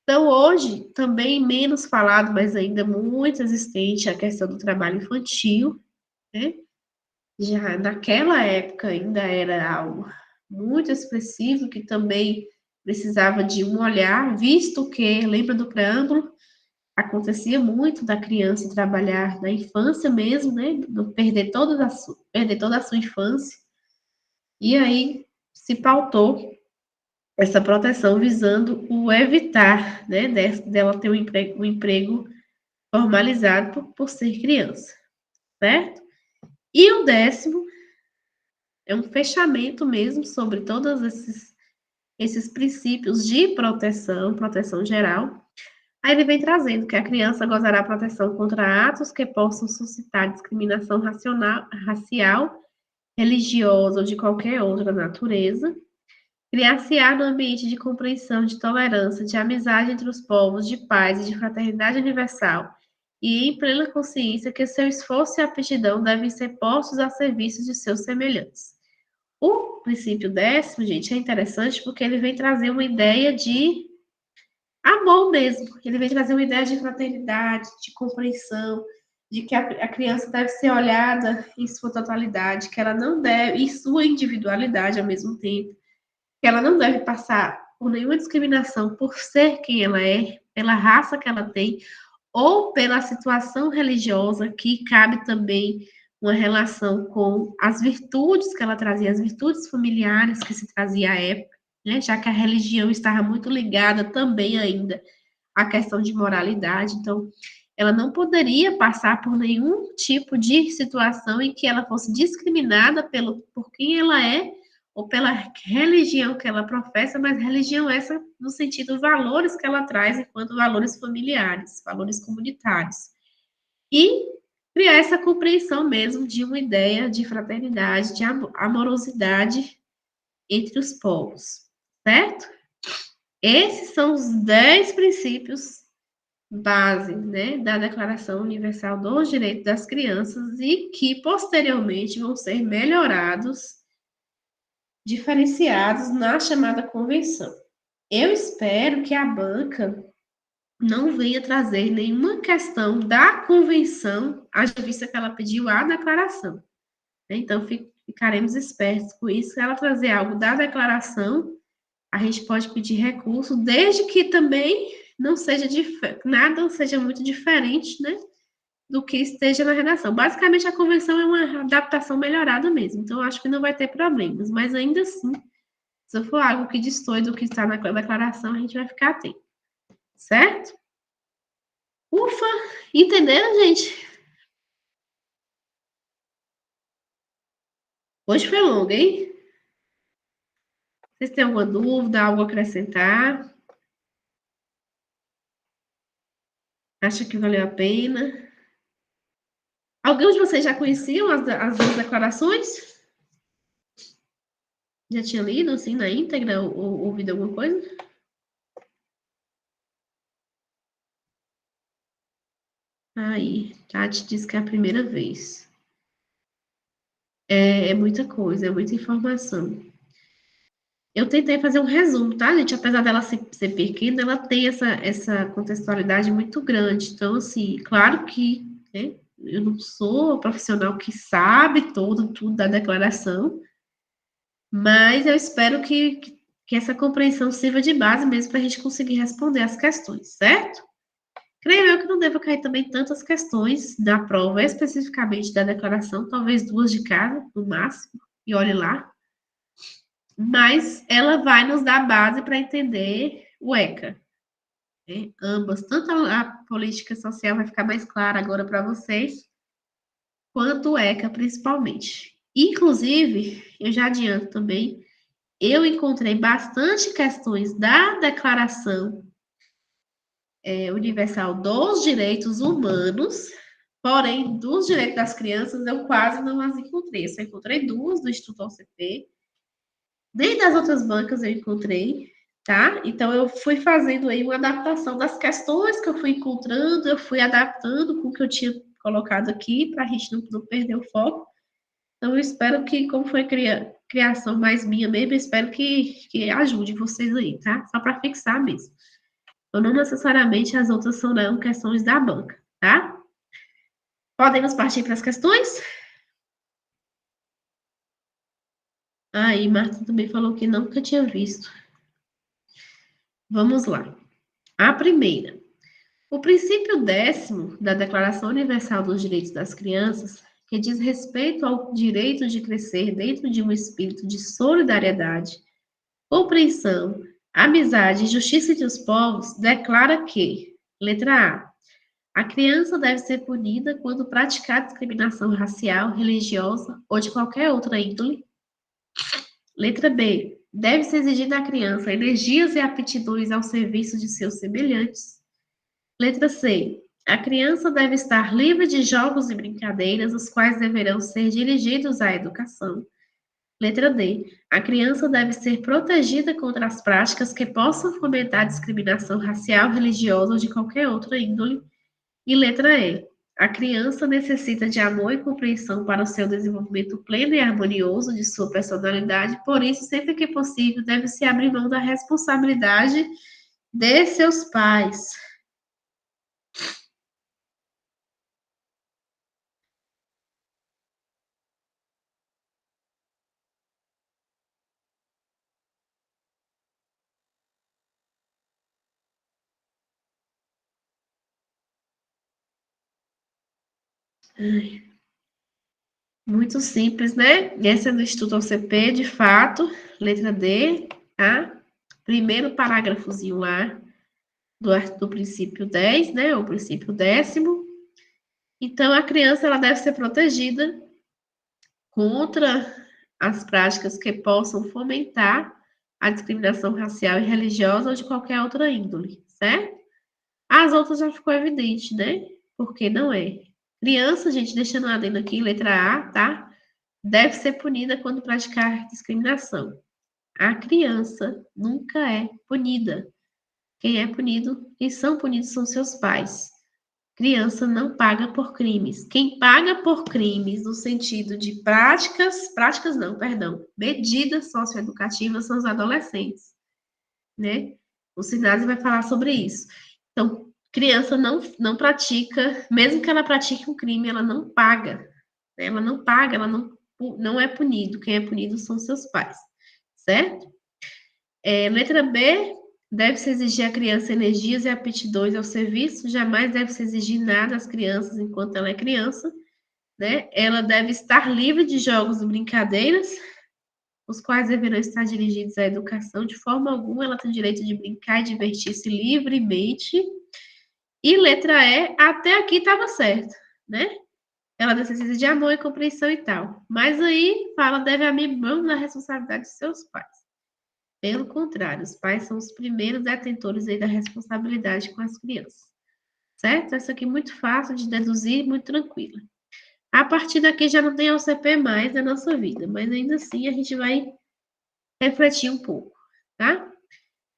Então, hoje, também menos falado, mas ainda muito existente, a questão do trabalho infantil, né? Já naquela época ainda era algo muito expressivo, que também precisava de um olhar, visto que, lembra do preâmbulo, acontecia muito da criança trabalhar na infância mesmo, né? Perder toda a sua infância. E aí se pautou essa proteção visando o evitar, né, dela ter um emprego formalizado por ser criança, certo? E o 10º é um fechamento mesmo sobre todos esses princípios de proteção geral. Aí ele vem trazendo que a criança gozará proteção contra atos que possam suscitar discriminação racial, religiosa ou de qualquer outra natureza. Criar-se-á no ambiente de compreensão, de tolerância, de amizade entre os povos, de paz e de fraternidade universal, e em plena consciência que seu esforço e aptidão devem ser postos a serviço de seus semelhantes. O princípio 10º, gente, é interessante porque ele vem trazer uma ideia de amor mesmo. Ele vem trazer uma ideia de fraternidade, de compreensão, de que a criança deve ser olhada em sua totalidade, que ela não deve, em sua individualidade ao mesmo tempo, que ela não deve passar por nenhuma discriminação por ser quem ela é, pela raça que ela tem, ou pela situação religiosa, que cabe também uma relação com as virtudes que ela trazia, as virtudes familiares que se trazia à época, né? Já que a religião estava muito ligada também ainda à questão de moralidade, então ela não poderia passar por nenhum tipo de situação em que ela fosse discriminada por quem ela é ou pela religião que ela professa, mas religião essa no sentido valores que ela traz enquanto valores familiares, valores comunitários. E criar essa compreensão mesmo de uma ideia de fraternidade, de amorosidade entre os povos, certo? Esses são os 10 princípios base, né, da Declaração Universal dos Direitos das Crianças e que posteriormente vão ser melhorados, diferenciados na chamada convenção. Eu espero que a banca não venha trazer nenhuma questão da convenção, haja vista que ela pediu a declaração. Então, ficaremos espertos com isso. Se ela trazer algo da declaração, a gente pode pedir recurso, desde que também não seja nada seja muito diferente, né, do que esteja na redação. Basicamente, a convenção é uma adaptação melhorada mesmo, então acho que não vai ter problemas, mas ainda assim, se for algo que destoe do que está na declaração, a gente vai ficar atento, certo? Ufa, entenderam, gente? Hoje foi longo, hein? Vocês têm alguma dúvida, algo a acrescentar? Acha que valeu a pena? Alguns de vocês já conheciam as duas declarações? Já tinha lido, assim, na íntegra, ou ouvido alguma coisa? Aí, Tati disse que é a primeira vez. É muita coisa, é muita informação. Eu tentei fazer um resumo, tá, gente? Apesar dela ser pequena, ela tem essa contextualidade muito grande. Então, assim, claro que, né, eu não sou profissional que sabe tudo da declaração, mas eu espero que essa compreensão sirva de base mesmo para a gente conseguir responder as questões, certo? Creio eu que não deva cair também tantas questões da prova, especificamente da declaração, talvez 2 de cada, no máximo, e olhe lá. Mas ela vai nos dar base para entender o ECA. Né? Ambas, tanto a política social vai ficar mais clara agora para vocês, quanto o ECA, principalmente. Inclusive, eu já adianto também, eu encontrei bastante questões da Declaração Universal dos Direitos Humanos, porém, dos direitos das crianças, eu quase não as encontrei. Eu só encontrei 2 do Instituto OCP, nem das outras bancas eu encontrei, tá? Então, eu fui fazendo aí uma adaptação das questões que eu fui encontrando, eu fui adaptando com o que eu tinha colocado aqui, para a gente não perder o foco. Então, eu espero que, como foi criação mais minha mesmo, eu espero que ajude vocês aí, tá? Só para fixar mesmo. Então, não necessariamente as outras serão questões da banca, tá? Podemos partir para as questões? Aí, Marta também falou que nunca tinha visto. Vamos lá. A primeira. O princípio 10º da Declaração Universal dos Direitos das Crianças, que diz respeito ao direito de crescer dentro de um espírito de solidariedade, compreensão, amizade e justiça entre os povos, declara que, letra a criança deve ser punida quando praticar discriminação racial, religiosa ou de qualquer outra índole. Letra B. Deve-se exigir da criança energias e aptidões ao serviço de seus semelhantes. Letra C. A criança deve estar livre de jogos e brincadeiras, os quais deverão ser dirigidos à educação. Letra D. A criança deve ser protegida contra as práticas que possam fomentar discriminação racial, religiosa ou de qualquer outra índole. E letra E. A criança necessita de amor e compreensão para o seu desenvolvimento pleno e harmonioso de sua personalidade, por isso, sempre que possível, deve-se abrir mão da responsabilidade de seus pais. Muito simples, né? Essa é do Instituto OCP, de fato. Letra D, tá? Primeiro parágrafozinho lá do princípio 10, né? O princípio 10º. Então, a criança ela deve ser protegida contra as práticas que possam fomentar a discriminação racial e religiosa ou de qualquer outra índole, certo? As outras já ficou evidente, né? Porque não é. Criança, gente, deixando a adendo aqui, letra A, tá? Deve ser punida quando praticar discriminação. A criança nunca é punida. Quem é punido, quem são punidos são seus pais. Criança não paga por crimes. Quem paga por crimes no sentido de práticas não, perdão, medidas socioeducativas são os adolescentes, né? O Sinase vai falar sobre isso. Então, criança não pratica, mesmo que ela pratique um crime, ela não paga, né? Ela não paga, ela não é punido. Quem é punido são seus pais, certo? Letra B, deve-se exigir à criança energias e aptidões ao serviço, jamais deve-se exigir nada às crianças enquanto ela é criança, né? Ela deve estar livre de jogos e brincadeiras, os quais deverão estar dirigidos à educação. De forma alguma, ela tem direito de brincar e divertir-se livremente. E letra E, até aqui estava certo, né? Ela necessita de amor e compreensão e tal. Mas aí fala, deve abrir mão da responsabilidade de seus pais. Pelo contrário, os pais são os primeiros detentores aí da responsabilidade com as crianças. Certo? Essa aqui é muito fácil de deduzir, muito tranquila. A partir daqui já não tem OCP mais na nossa vida, mas ainda assim a gente vai refletir um pouco, tá?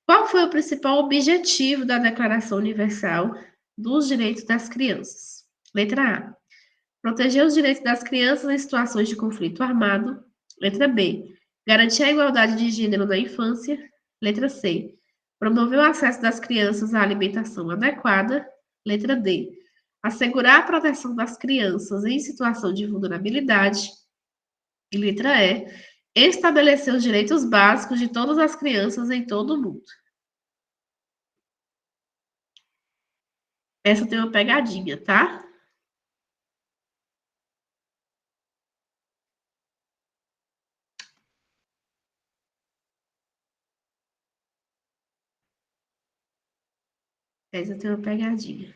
Qual foi o principal objetivo da Declaração Universal dos Direitos das Crianças? Letra A. Proteger os direitos das crianças em situações de conflito armado. Letra B. Garantir a igualdade de gênero na infância. Letra C. Promover o acesso das crianças à alimentação adequada. Letra D. Assegurar a proteção das crianças em situação de vulnerabilidade. E letra E. Estabelecer os direitos básicos de todas as crianças em todo o mundo. Essa tem uma pegadinha, tá? Essa tem uma pegadinha.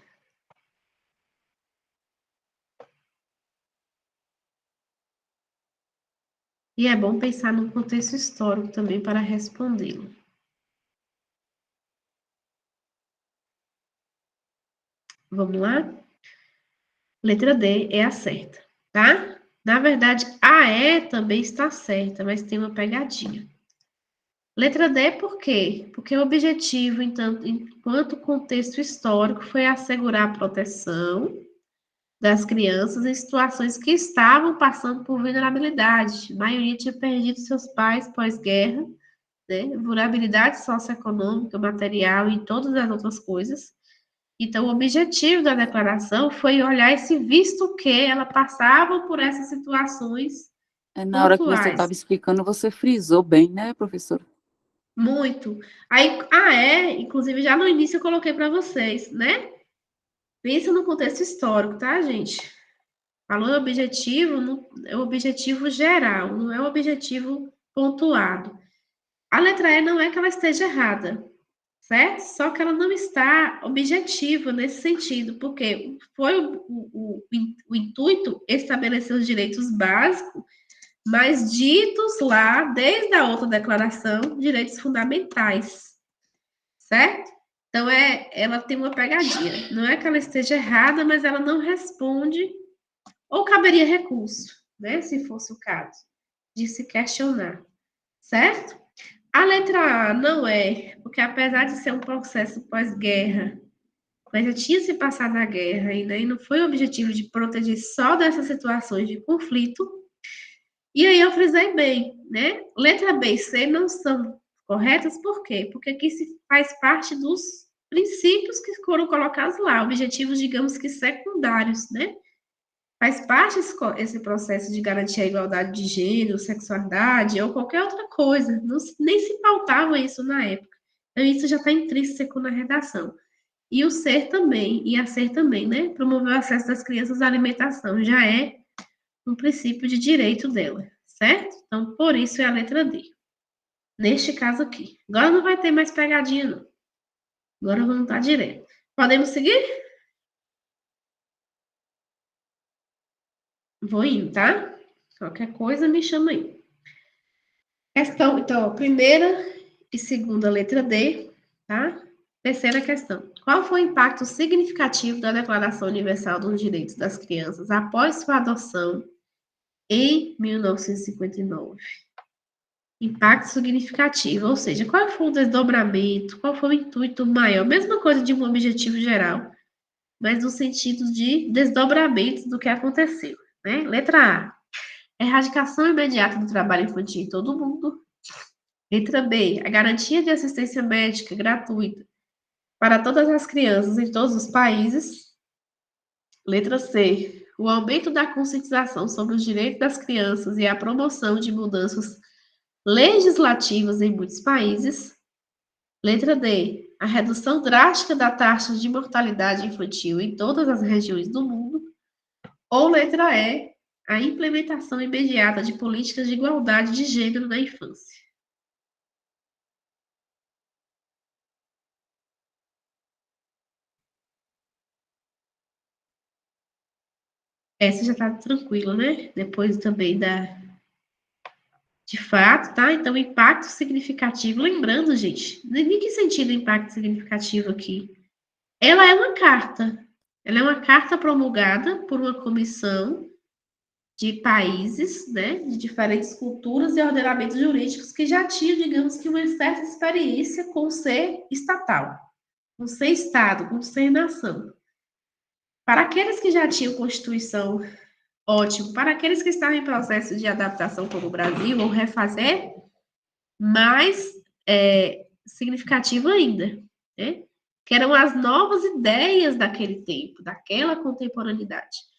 E é bom pensar num contexto histórico também para respondê-lo. Vamos lá? Letra D é a certa, tá? Na verdade, a E também está certa, mas tem uma pegadinha. Letra D por quê? Porque o objetivo, enquanto contexto histórico, foi assegurar a proteção das crianças em situações que estavam passando por vulnerabilidade. A maioria tinha perdido seus pais pós-guerra, né? Vulnerabilidade socioeconômica, material e todas as outras coisas. Então, o objetivo da declaração foi olhar esse visto que ela passava por essas situações Na hora que você pontuais. estava explicando, você frisou bem, né, professora? Muito. Aí, inclusive já no início eu coloquei para vocês, né? Pensa no contexto histórico, tá, gente? Falou objetivo, é o objetivo geral, não é o objetivo pontuado. A letra E não é que ela esteja errada, certo? Só que ela não está objetiva nesse sentido, porque foi o intuito estabelecer os direitos básicos, mas ditos lá, desde a outra declaração, direitos fundamentais, certo? Então, ela tem uma pegadinha. Não é que ela esteja errada, mas ela não responde, ou caberia recurso, né? Se fosse o caso, de se questionar, certo? A letra A não é, porque apesar de ser um processo pós-guerra, mas já tinha se passado a guerra ainda, e não foi o objetivo de proteger só dessas situações de conflito. E aí eu frisei bem, né? Letra B e C não são corretas, por quê? Porque aqui se faz parte dos princípios que foram colocados lá, objetivos, digamos que secundários, né? Faz parte esse processo de garantir a igualdade de gênero, sexualidade ou qualquer outra coisa. Não, nem se pautava isso na época. Então, isso já está intrínseco na redação. E o ser também, e a ser também, né? Promover o acesso das crianças à alimentação já é um princípio de direito dela, certo? Então, por isso é a letra D. Neste caso aqui. Agora não vai ter mais pegadinha, não. Agora vamos estar direto. Podemos seguir? Vou indo, tá? Qualquer coisa me chama aí. Questão, então, primeira e segunda letra D, tá? Terceira questão. Qual foi o impacto significativo da Declaração Universal dos Direitos das Crianças após sua adoção em 1959? Impacto significativo, ou seja, qual foi o desdobramento, qual foi o intuito maior? Mesma coisa de um objetivo geral, mas no sentido de desdobramento do que aconteceu, né? Letra A. Erradicação imediata do trabalho infantil em todo o mundo. Letra B. A garantia de assistência médica gratuita para todas as crianças em todos os países. Letra C. O aumento da conscientização sobre os direitos das crianças e a promoção de mudanças legislativas em muitos países. Letra D. A redução drástica da taxa de mortalidade infantil em todas as regiões do mundo. Ou letra E. A implementação imediata de políticas de igualdade de gênero na infância. Essa já está tranquila, né? Depois também de fato, tá? Então, impacto significativo. Lembrando, gente, em que sentido impacto significativo aqui? Ela é uma carta. Ela é uma carta promulgada por uma comissão de países, né, de diferentes culturas e ordenamentos jurídicos que já tinham, digamos que, uma certa experiência com o ser estatal, com o ser Estado, com o ser nação. Para aqueles que já tinham Constituição, ótimo. Para aqueles que estavam em processo de adaptação como o Brasil, ou refazer, mais significativo ainda, né? Que eram as novas ideias daquele tempo, daquela contemporaneidade.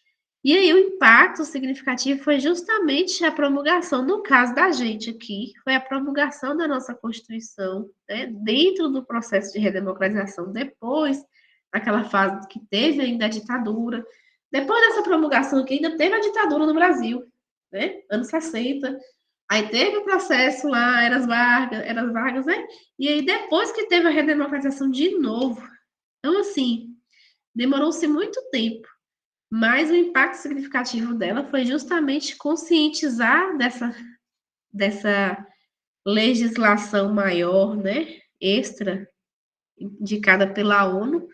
E aí o impacto significativo foi justamente a promulgação, no caso da gente aqui, foi a promulgação da nossa Constituição, né, dentro do processo de redemocratização, depois daquela fase que teve ainda a ditadura, depois dessa promulgação aqui ainda teve a ditadura no Brasil, né, anos 60, aí teve o processo lá, Eras Vargas, né, e aí depois que teve a redemocratização de novo, então assim, demorou-se muito tempo, mas o impacto significativo dela foi justamente conscientizar dessa legislação maior, né, extra, indicada pela ONU,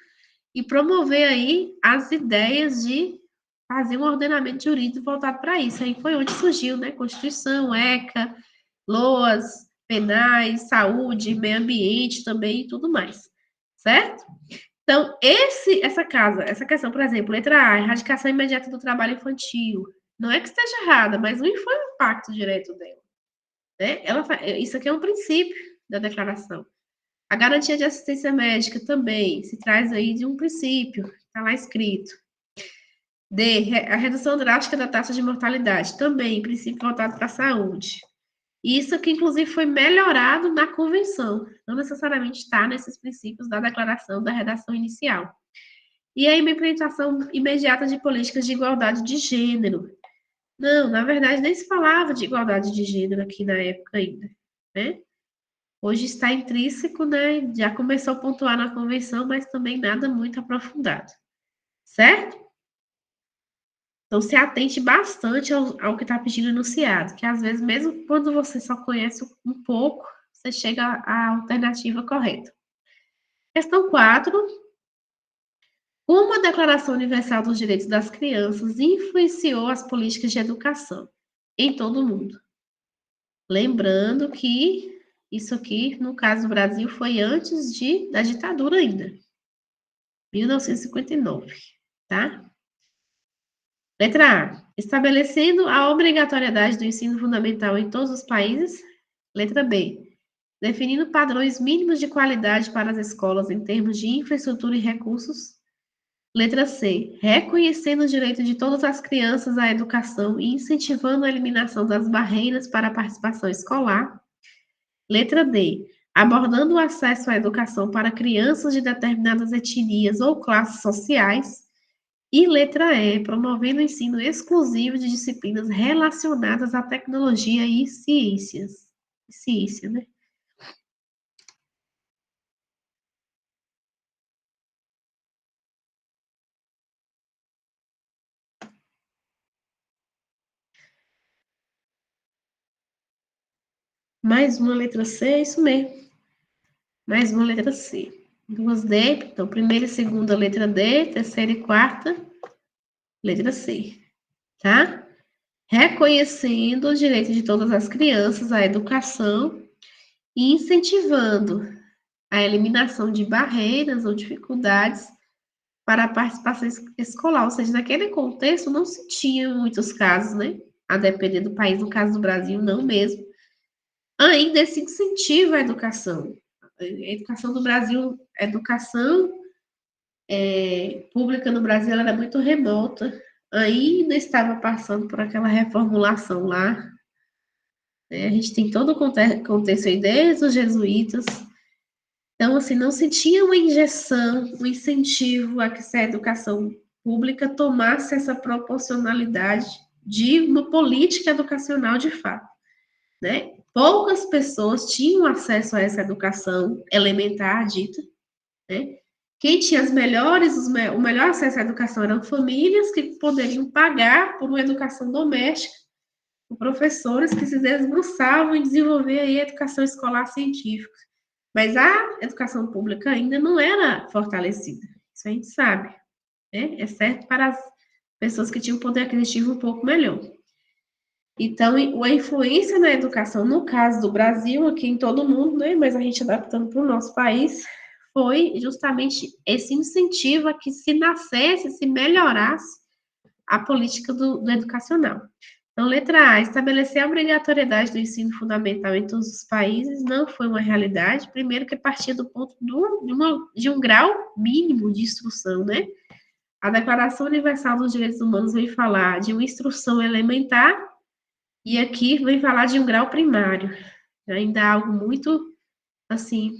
e promover aí as ideias de fazer um ordenamento jurídico voltado para isso. Aí foi onde surgiu, né, Constituição, ECA, LOAS, penais, saúde, meio ambiente também e tudo mais, certo? Então, essa questão, por exemplo, letra A, erradicação imediata do trabalho infantil. Não é que esteja errada, mas não foi o impacto direto dela. Né? Isso aqui é um princípio da declaração. A garantia de assistência médica também se traz aí de um princípio, está lá escrito. D, a redução drástica da taxa de mortalidade, também, princípio voltado para a saúde. Isso que, inclusive, foi melhorado na convenção. Não necessariamente está nesses princípios da declaração da redação inicial. E a implementação imediata de políticas de igualdade de gênero. Não, na verdade, nem se falava de igualdade de gênero aqui na época ainda, né? Hoje está intrínseco, né? Já começou a pontuar na convenção, mas também nada muito aprofundado, certo? Então, se atente bastante ao que está pedindo enunciado, que às vezes, mesmo quando você só conhece um pouco, você chega à alternativa correta. Questão 4. Como a Declaração Universal dos Direitos das Crianças influenciou as políticas de educação em todo o mundo? Lembrando que isso aqui, no caso do Brasil, foi antes da ditadura ainda, 1959, tá? Letra A. Estabelecendo a obrigatoriedade do ensino fundamental em todos os países. Letra B. Definindo padrões mínimos de qualidade para as escolas em termos de infraestrutura e recursos. Letra C. Reconhecendo o direito de todas as crianças à educação e incentivando a eliminação das barreiras para a participação escolar. Letra D. Abordando o acesso à educação para crianças de determinadas etnias ou classes sociais. E letra E. Promovendo o ensino exclusivo de disciplinas relacionadas à tecnologia e ciências. Ciência, né? Mais uma letra C, é isso mesmo. Mais uma letra C. Duas D, então, primeira e segunda letra D, terceira e quarta, letra C, tá? Reconhecendo o direito de todas as crianças à educação e incentivando a eliminação de barreiras ou dificuldades para a participação escolar. Ou seja, naquele contexto não se tinha muitos casos, né? A depender do país, no caso do Brasil, não mesmo. Ainda esse incentivo à educação. A educação do Brasil, a educação pública no Brasil era muito remota, ainda estava passando por aquela reformulação lá. Né? A gente tem todo o contexto aí desde os jesuítas. Então, assim, não se tinha uma injeção, um incentivo a que a educação pública tomasse essa proporcionalidade de uma política educacional de fato, né? Poucas pessoas tinham acesso a essa educação elementar dita, né? Quem tinha o melhor acesso à educação eram famílias que poderiam pagar por uma educação doméstica, por professores que se debruçavam em desenvolver aí a educação escolar científica. Mas a educação pública ainda não era fortalecida, isso a gente sabe, né? Exceto para as pessoas que tinham poder aquisitivo um pouco melhor. Então, a influência na educação, no caso do Brasil, aqui em todo mundo, né? Mas a gente adaptando para o nosso país, foi justamente esse incentivo a que se nascesse, se melhorasse a política do educacional. Então, letra A, estabelecer a obrigatoriedade do ensino fundamental em todos os países não foi uma realidade, primeiro que partia do ponto de um grau mínimo de instrução, né? A Declaração Universal dos Direitos Humanos vem falar de uma instrução elementar e aqui vem falar de um grau primário. Ainda algo muito, assim,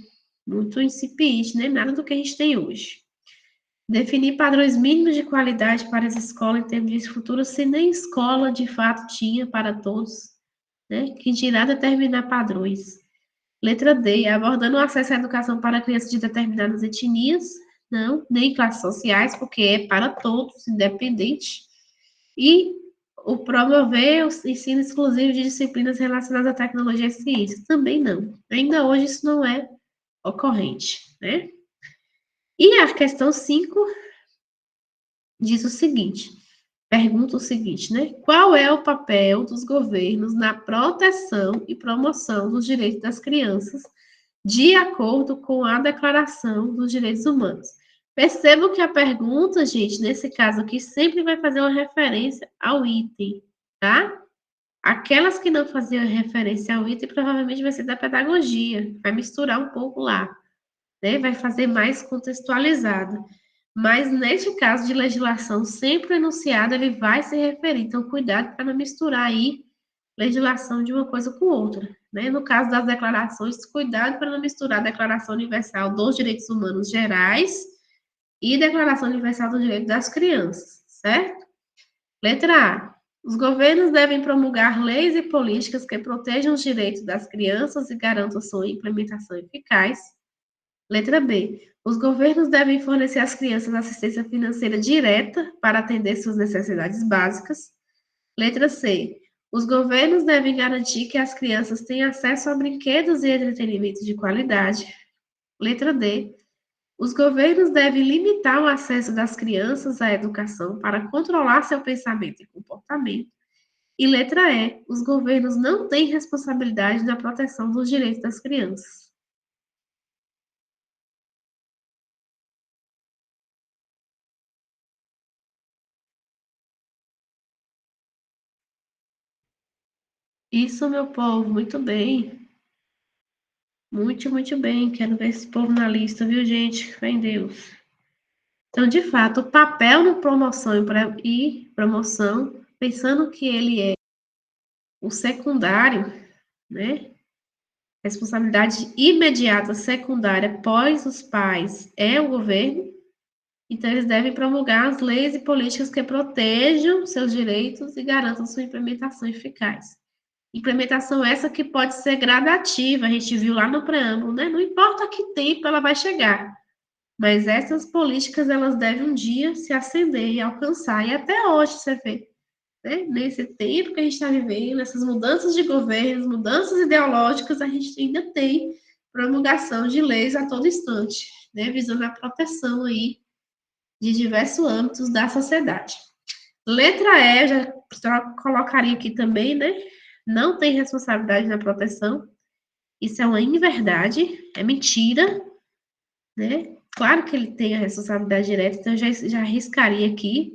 muito incipiente, né? Nada do que a gente tem hoje. Definir padrões mínimos de qualidade para as escolas em termos de futuro, se nem escola de fato tinha para todos, né? Que dirá determinar padrões. Letra D, abordando o acesso à educação para crianças de determinadas etnias, não, nem classes sociais, porque é para todos, independente. E o promover o ensino exclusivo de disciplinas relacionadas à tecnologia e ciência, também não. Ainda hoje isso não é ocorrente, né? E a questão 5 diz o seguinte, pergunta o seguinte, né? Qual é o papel dos governos na proteção e promoção dos direitos das crianças, de acordo com a Declaração dos Direitos Humanos? Percebam que a pergunta, gente, nesse caso aqui, sempre vai fazer uma referência ao item, tá? Aquelas que não faziam referência ao item, provavelmente vai ser da pedagogia, vai misturar um pouco lá, né? Vai fazer mais contextualizado. Mas, neste caso de legislação, sempre o enunciado, ele vai se referir. Então, cuidado para não misturar aí legislação de uma coisa com outra, né? No caso das declarações, cuidado para não misturar a Declaração Universal dos Direitos Humanos Gerais e Declaração Universal dos Direitos das Crianças, certo? Letra A. Os governos devem promulgar leis e políticas que protejam os direitos das crianças e garantam sua implementação eficaz. Letra B. Os governos devem fornecer às crianças assistência financeira direta para atender suas necessidades básicas. Letra C. Os governos devem garantir que as crianças tenham acesso a brinquedos e entretenimento de qualidade. Letra D. Os governos devem limitar o acesso das crianças à educação para controlar seu pensamento e comportamento. E letra E. Os governos não têm responsabilidade na proteção dos direitos das crianças. Isso, meu povo, muito bem. Muito, muito bem. Quero ver esse povo na lista, viu, gente? Fé em Deus. Então, de fato, o papel no promoção e promoção, pensando que ele é o secundário, né? Responsabilidade imediata secundária após os pais é o governo. Então, eles devem promulgar as leis e políticas que protejam seus direitos e garantam sua implementação eficaz. Implementação essa que pode ser gradativa, a gente viu lá no preâmbulo, né? Não importa que tempo ela vai chegar, mas essas políticas, elas devem um dia se acender e alcançar, e até hoje você vê, né? Nesse tempo que a gente está vivendo, essas mudanças de governos, mudanças ideológicas, a gente ainda tem promulgação de leis a todo instante, né? Visando a proteção aí de diversos âmbitos da sociedade. Letra E, eu já colocaria aqui também, né? Não tem responsabilidade na proteção. Isso é uma inverdade, é mentira, né? Claro que ele tem a responsabilidade direta, então eu já arriscaria aqui.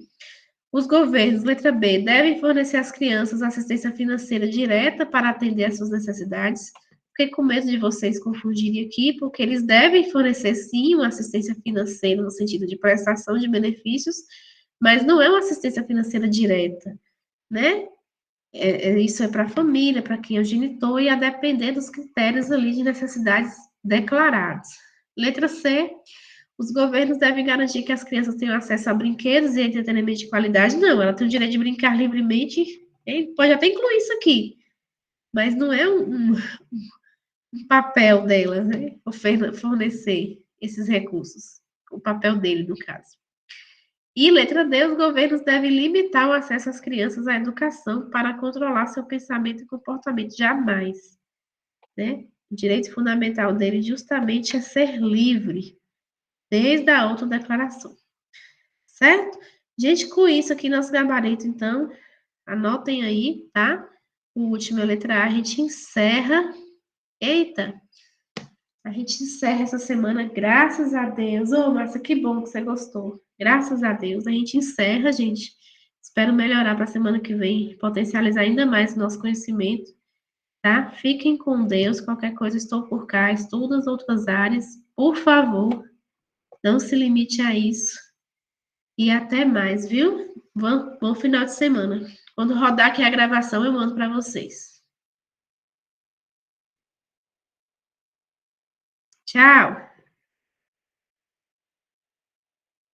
Os governos, letra B, devem fornecer às crianças assistência financeira direta para atender às suas necessidades. Fiquei com medo de vocês confundirem aqui, porque eles devem fornecer, sim, uma assistência financeira no sentido de prestação de benefícios, mas não é uma assistência financeira direta, né? Isso é para a família, para quem é o genitor, e a depender dos critérios ali de necessidades declarados. Letra C, os governos devem garantir que as crianças tenham acesso a brinquedos e entretenimento de qualidade. Não, ela tem o direito de brincar livremente, pode até incluir isso aqui, mas não é um papel dela, né? Fornecer esses recursos. O papel dele, no caso. E letra D, os governos devem limitar o acesso às crianças à educação para controlar seu pensamento e comportamento. Jamais, né? O direito fundamental dele justamente é ser livre, desde a autodeclaração. Certo? Gente, com isso aqui, nosso gabarito, então, anotem aí, tá? O último é a letra A, a gente encerra. Eita! A gente encerra essa semana, graças a Deus. Ô, Márcia, que bom que você gostou. Graças a Deus, a gente encerra, gente. Espero melhorar para a semana que vem, potencializar ainda mais o nosso conhecimento, tá? Fiquem com Deus. Qualquer coisa, estou por cá. Estudo as outras áreas. Por favor, não se limite a isso. E até mais, viu? Bom final de semana. Quando rodar aqui a gravação, eu mando para vocês. Tchau!